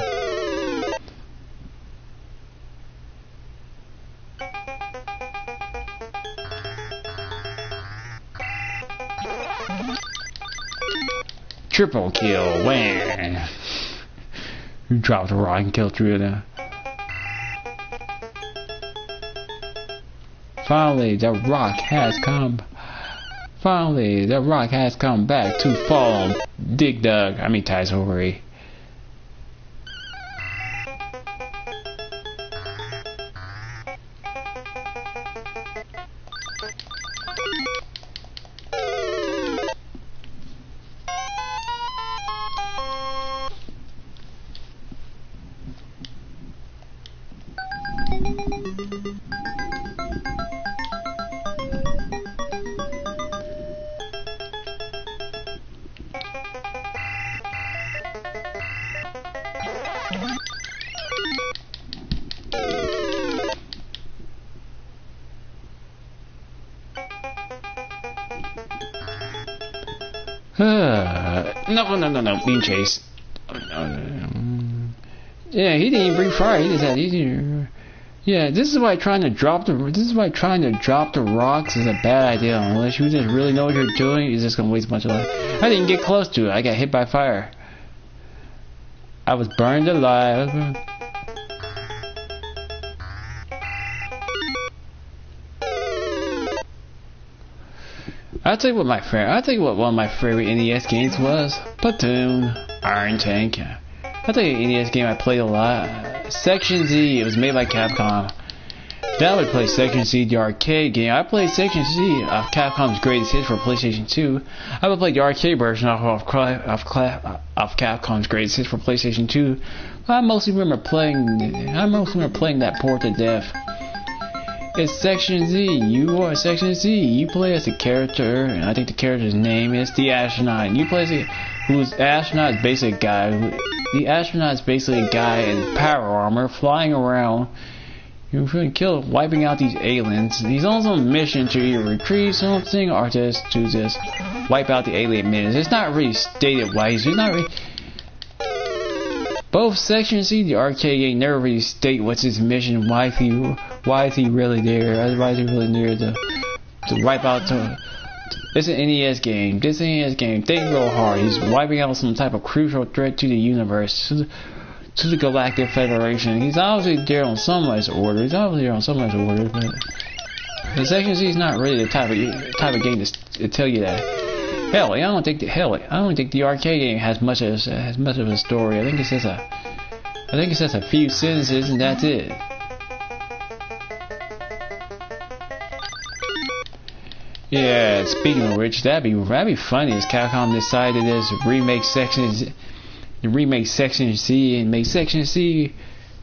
Triple kill, wham! You dropped a rock and killed 3 of them. Finally, the rock has come. Finally, the rock has come back to fall on Dig Dug. I mean, Tysory. No, being chased. Yeah, he didn't even bring fire. He just had. Yeah, this is why trying to drop the rocks is a bad idea. Unless you just really know what you're doing, you're just gonna waste a bunch of life. I didn't get close to it. I got hit by fire. I was burned alive. I'll tell you what one of my favorite NES games was. Platoon, Iron Tank. I'll tell you an NES game I played a lot. Section Z. It was made by Capcom. Then I would play Section Z, the arcade game. I played Section Z of Capcom's Greatest Hits for PlayStation 2. I would play the arcade version of Capcom's Greatest Hits for PlayStation 2. I mostly remember playing that port to death. It's Section Z. You are Section Z. You play as a character, and I think the character's name is the Astronaut. You play as the astronaut is basically a guy. The astronaut is basically a guy in power armor flying around. You're wiping out these aliens. He's on some mission to either retrieve something or just to wipe out the alien minions. It's not really stated why he's not really. Both Section Z, the arcade game, never really state what's his mission. Why is he really there? Why is he really there to wipe out? It's an NES game. This NES game, think real hard. He's wiping out some type of crucial threat to the universe, to the Galactic Federation. He's obviously there on somebody's order. But Section Z is not really the type of game to tell you that. Hell, I don't think the arcade game has much of a story. I think it's just a few sentences and that's it. Yeah, speaking of which, that'd be funny if Capcom decided to remake Section Z and make Section Z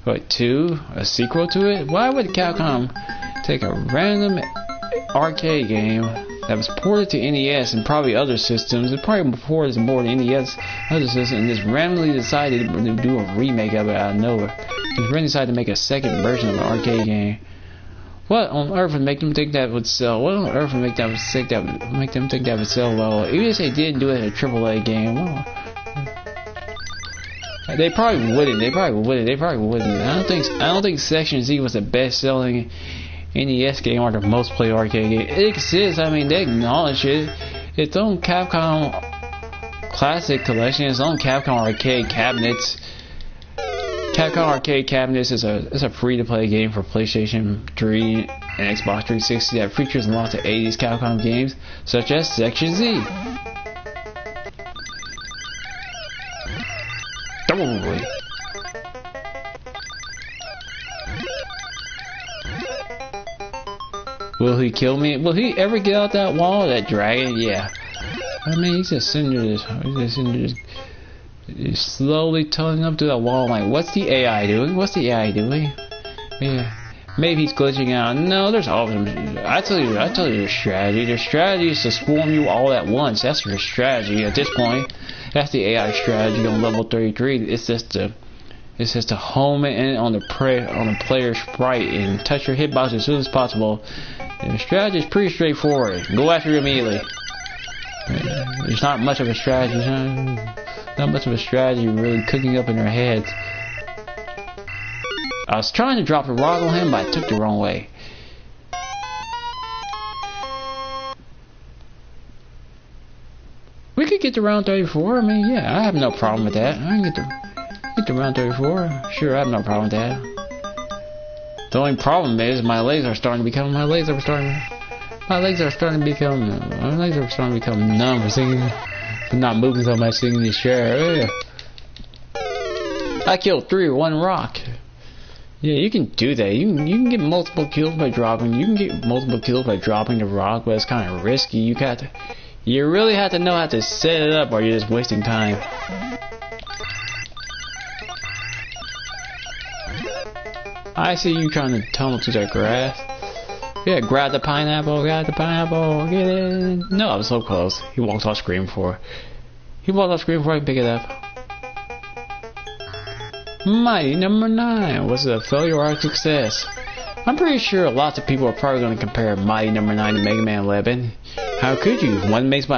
2 a sequel to it. Why would Capcom take a random arcade game that was ported to NES and probably other systems, it probably ported to more than NES other systems, and just randomly decided to do a remake of it out of nowhere? Just randomly decided to make a second version of an arcade game. What on earth would make them think that would sell? What on earth would make them think that would sell well? Even if they did do it as a AAA game, well, they probably wouldn't. I don't think Section Z was the best-selling NES game or the most played arcade game. It exists. I mean, they acknowledge it. Its own Capcom Classic Collection, its own Capcom Arcade Cabinets. Capcom Arcade Cabinets is a free-to-play game for PlayStation 3 and Xbox 360 that features lots of 80s Capcom games, such as Section Z. Totally. Will he kill me? Will he ever get out that wall? That dragon? Yeah. I mean, he's just sitting there, just slowly tunneling up to the wall. Like, what's the AI doing? What's the AI doing? Yeah. Maybe he's glitching out. No, there's always. I tell you the strategy. The strategy is to swarm you all at once. That's your strategy at this point. That's the AI strategy on level 33. It's just to home it in on the player's sprite and touch your hitbox as soon as possible. And the strategy is pretty straightforward. Go after it immediately. There's not much of a strategy. Not much of a strategy really cooking up in their heads. I was trying to drop a rock on him, but I took the wrong way. We could get to round 34. I mean, yeah, I have no problem with that. I can get to round 34. Sure, I have no problem with that. The only problem is my legs are starting to become numb for singing, for not moving so much singing this chair. I killed 3 with 1 rock. Yeah, you can do that. You can get multiple kills by dropping. You can get multiple kills by dropping the rock, but it's kind of risky. You really have to know how to set it up, or you're just wasting time. I see you trying to tunnel through that grass. Yeah, grab the pineapple. Get it. No, I was so close. He walked off screen before. I could pick it up. Mighty number 9. Was it a failure or a success? I'm pretty sure lots of people are probably going to compare Mighty number 9 to Mega Man 11. How could you? One was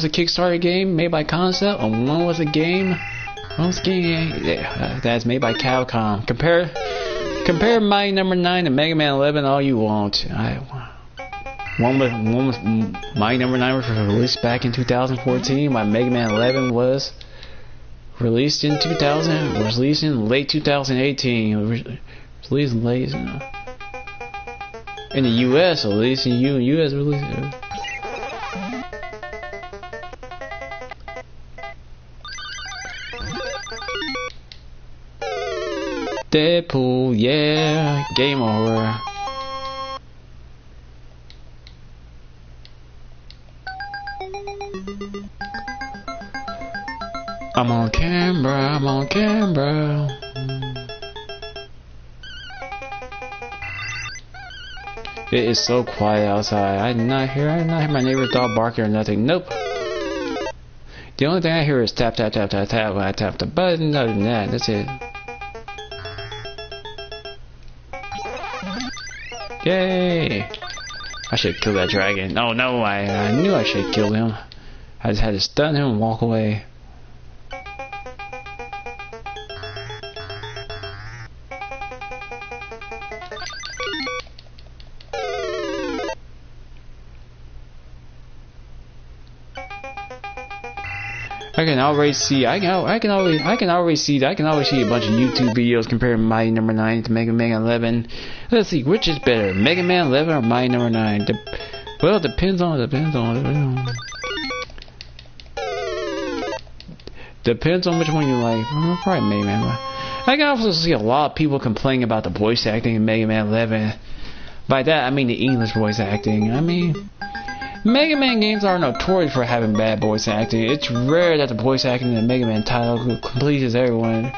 a Kickstarter game made by Concept, and one was a game. That's made by Capcom. Compare Mighty number 9 to Mega Man 11 all you want. One was Mighty number 9 was released back in 2014, while Mega Man 11 was released in late 2018. Released late in the US, at least in US release. Deadpool, yeah, game over. I'm on camera. It is so quiet outside. I did not hear my neighbor's dog barking or nothing. Nope. The only thing I hear is tap when I tap the button. Other than that, that's it. Yay! I should kill that dragon. Oh no, I knew I should kill him. I just had to stun him and walk away. I can already see a bunch of YouTube videos comparing Mighty number 9 to Mega Man 11. Let's see, which is better, Mega Man 11 or Mighty number 9? Well, it depends on which one you like. Probably Mega Man 11. I can also see a lot of people complaining about the voice acting in Mega Man 11. By that, I mean the English voice acting. I mean, Mega Man games are notorious for having bad voice acting. It's rare that the voice acting in the Mega Man title pleases everyone.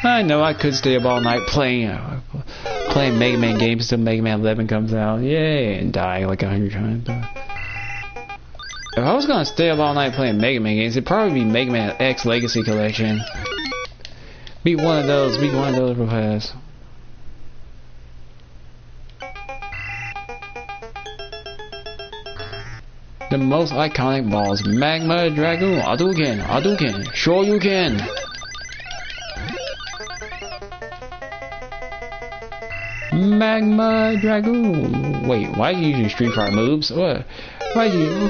I know I could stay up all night playing Mega Man games until Mega Man 11 comes out. Yay, and die like 100 times. If I was gonna stay up all night playing Mega Man games, it'd probably be Mega Man X Legacy Collection. Beat one of those real fast. The most iconic balls, Magma Dragoon. Hadouken. Sure you can. Magma Dragoon. Wait, why are you using Street Fighter moves? What? Why you?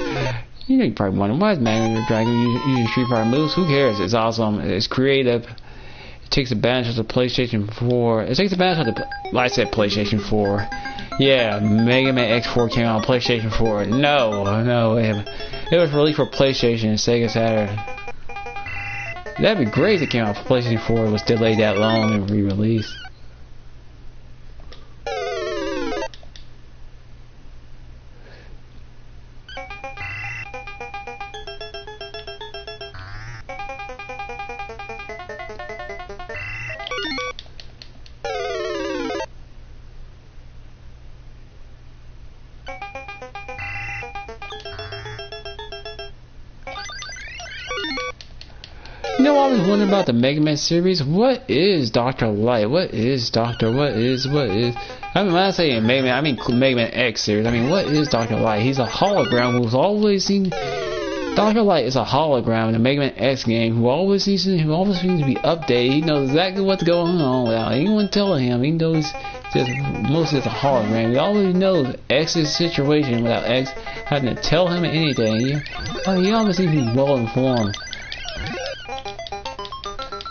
You know, you probably wonder, why is Magma Dragon using Street Fighter moves? Who cares? It's awesome. It's creative. It takes advantage of the PlayStation 4. It takes advantage of the... Well, I said PlayStation 4. Yeah, Mega Man X4 came out on PlayStation 4. No. It was released for PlayStation and Sega Saturn. That'd be great if it came out for PlayStation 4. It was delayed that long and re-released. You know, I was wondering about the Mega Man series. What is Dr. Light? What is? I mean, when I say Mega Man, I mean Mega Man X series. I mean, what is Dr. Light? He's a hologram who's always seen... Dr. Light is a hologram in the Mega Man X game who always seems to be updated. He knows exactly what's going on without anyone telling him. He knows just mostly it's a hologram. He always knows X's situation without X having to tell him anything. He always seems to be well informed.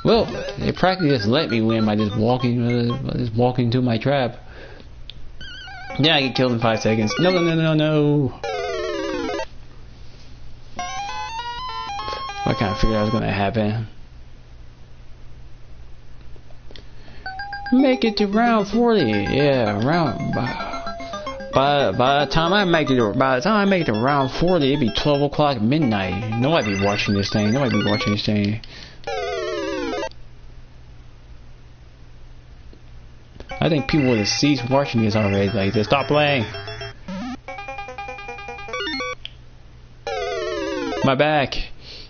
Well, they practically just let me win by just walking to my trap. Yeah, I get killed in 5 seconds. No. I kind of figured that was gonna happen. Make it to round 40. Yeah, by the time I make it to round 40, it'd be 12 o'clock midnight. Nobody be watching this thing. I think people would have ceased watching this already. Like, just stop playing. My back.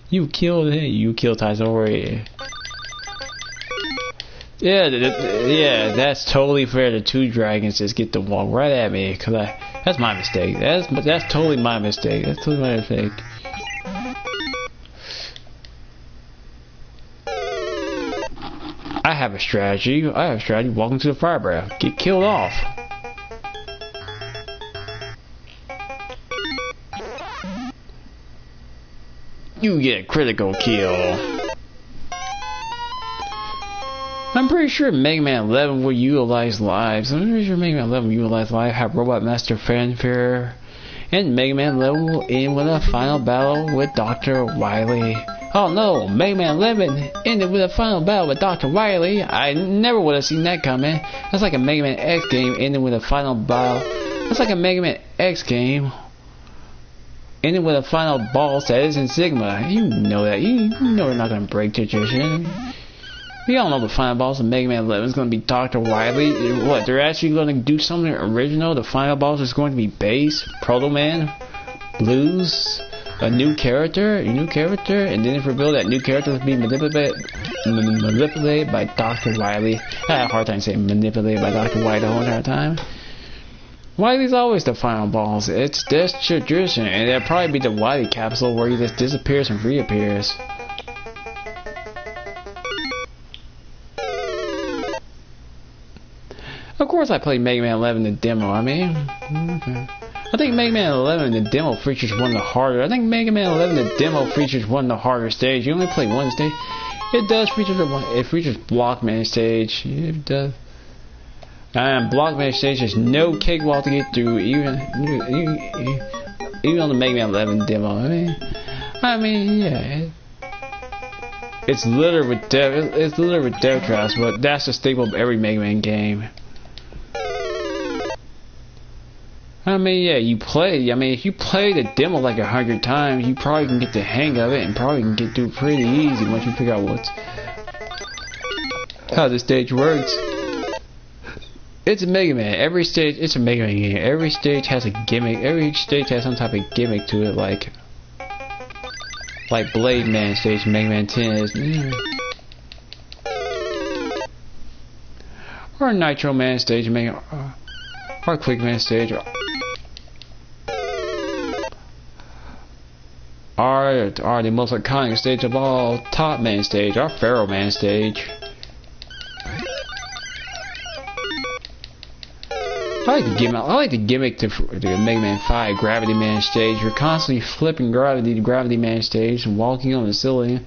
You killed him. You killed Taizori. Yeah, that's totally fair. The 2 dragons just get to walk right at me, cause that's my mistake. That's totally my mistake. I have a strategy. Walking to the fire barrel. Get killed off. You get a critical kill. I'm pretty sure Mega Man 11 will utilize lives. Have Robot Master Fanfare. And Mega Man 11 will end with a final battle with Dr. Wily. Oh no, Mega Man 11 ended with a final battle with Dr. Wily. I never would have seen that coming. That's like a Mega Man X game ending with a final battle. That's like a Mega Man X game ending with a final boss that isn't Sigma. You know that. You know they're not going to break tradition. We all know the final boss of Mega Man 11 is going to be Dr. Wily. What, they're actually going to do something original? The final boss is going to be Bass, Proto Man, Blues, a new character, and then if revealed that new character will be manipulated by Dr. Wily. I had a hard time saying manipulated by Dr. Wily the whole entire time. Wily's always the final boss. It's this tradition, and it'll probably be the Wily capsule where he just disappears and reappears. Of course I played Mega Man 11 the demo, I think Mega Man 11 the demo features one of the harder. stages. You only play one stage. It does feature it features Blockman stage. It does. And Blockman stage is no cakewalk to get through, even on the Mega Man 11 demo. I mean, yeah. It's littered with dev traps, but that's the staple of every Mega Man game. I mean, yeah, if you play the demo like 100 times, you probably can get the hang of it and probably can get through pretty easy once you figure out how the stage works. It's a Mega Man. It's a Mega Man game. Every stage has a gimmick. Every stage has some type of gimmick to it, like Blade Man stage, Mega Man 10 is. Or Nitro Man stage, or Quick Man stage, or the most iconic stage of all, Top Man stage, or Pharaoh Man stage. I like the gimmick to Mega Man 5 Gravity Man stage. You're constantly flipping gravity to Gravity Man stage and walking on the ceiling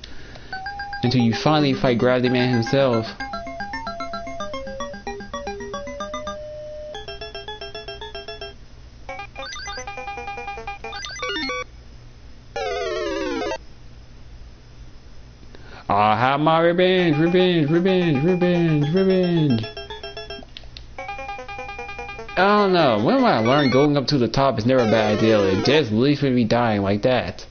until you finally fight Gravity Man himself. I'll have my revenge, revenge, revenge, revenge, revenge. I don't know. When I learned going up to the top is never a bad idea. It just leaves me dying like that.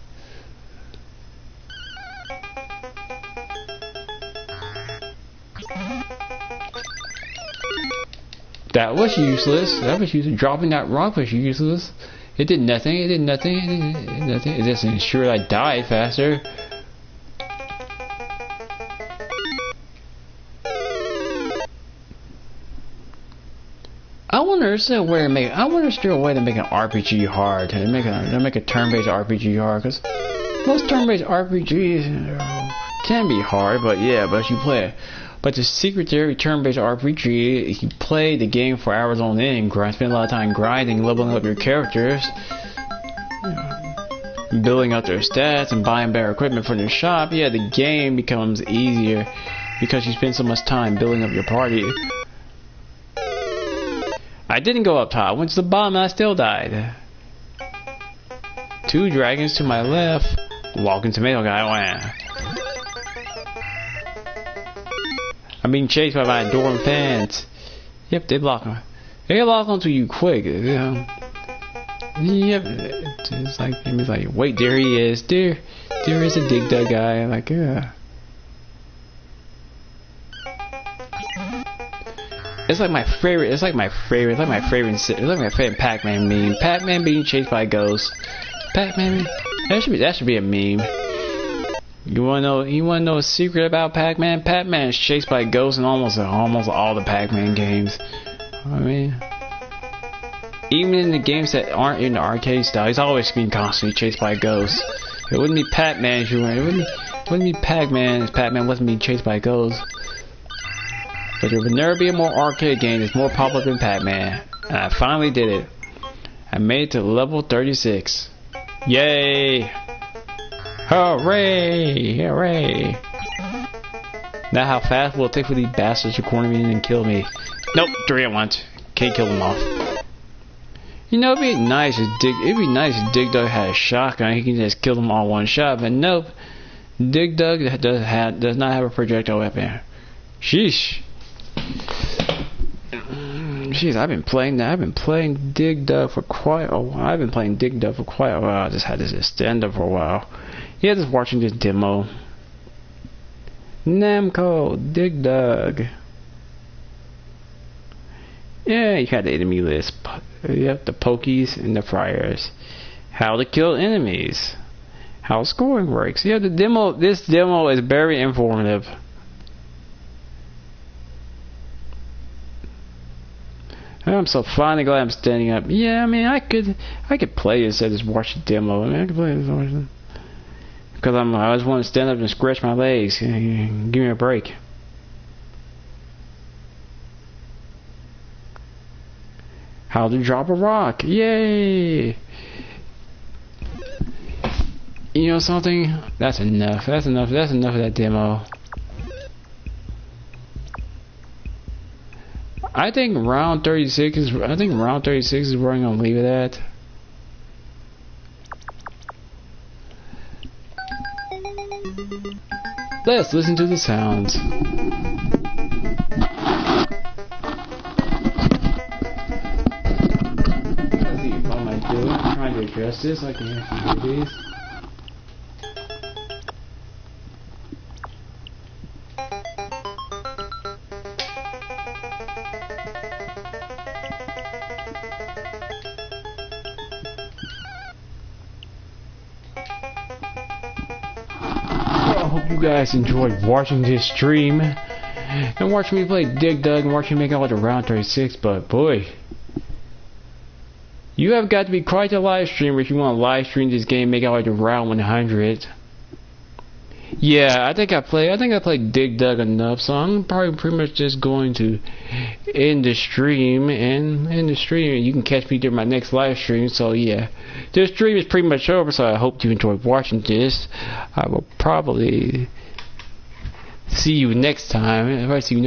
That was useless. That was useless. Dropping that rock was useless. It did nothing. It did nothing. It did nothing. It just ensured I died faster. I wonder if there's a way to make. I wonder if there's a way to make an RPG hard. To make a turn-based RPG hard, because most turn-based RPGs can be hard. But yeah, but you play it. But the secret to every turn-based RPG is you play the game for hours on end, spend a lot of time grinding, leveling up your characters, building up their stats, and buying better equipment from your shop. Yeah, the game becomes easier because you spend so much time building up your party. I didn't go up top. I went to the bottom and I still died. 2 dragons to my left. Walking tomato guy. Wow. I'm being chased by my adoring fans. Yep, they block me. They lock onto you quick. Yep. It's like, wait, there he is. There is a Dig Dug guy. I'm like, yeah. It's like my favorite. It's like my favorite Pac-Man meme. Pac-Man being chased by ghosts. Pac-Man. That should be a meme. You wanna know a secret about Pac-Man? Pac-Man is chased by ghosts in almost all the Pac-Man games. I mean, even in the games that aren't in the arcade style, he's always being constantly chased by ghosts. It wouldn't be Pac-Man if you were. It wouldn't be Pac-Man if Pac-Man wasn't being chased by ghosts. But there would never be a more arcade game that's more popular than Pac-Man. And I finally did it. I made it to level 36. Yay! Hooray! Hooray! Now how fast will it take for these bastards to corner me and kill me? Nope, 3 at once. Can't kill them off. You know, it'd be nice if Dig Dug had a shotgun. He can just kill them all one shot. But nope, Dig Dug does not have a projectile weapon. Sheesh. Jeez, I've been playing Dig Dug for quite a while. I just had this extender for a while. Yeah, just watching this demo. Namco, Dig Dug. Yeah, you had the enemy list. Yep, the pokies and the fryers. How to kill enemies. How scoring works. Yeah, this demo is very informative. I'm so finally glad I'm standing up. Yeah, I mean, I could play this and just watch the demo. I mean, I could play this because I just want to stand up and scratch my legs. Give me a break. How to drop a rock. Yay! You know something? That's enough. That's enough of that demo. I think round 36 is where I'm gonna leave it at. Let's listen to the sounds. Let's see what am I doing? I'm trying to adjust this so I can actually hear these. I hope you guys enjoyed watching this stream and watching me play Dig Dug and watching me make out to round 36, but boy, you have got to be quite a live streamer if you want to live stream this game and make out like to round 100. Yeah, I think I played Dig Dug enough, so I'm probably pretty much just going to end the stream, and in the stream you can catch me during my next live stream. So yeah, this stream is pretty much over, so I hope you enjoyed watching this. I will probably see you next time. If I see you next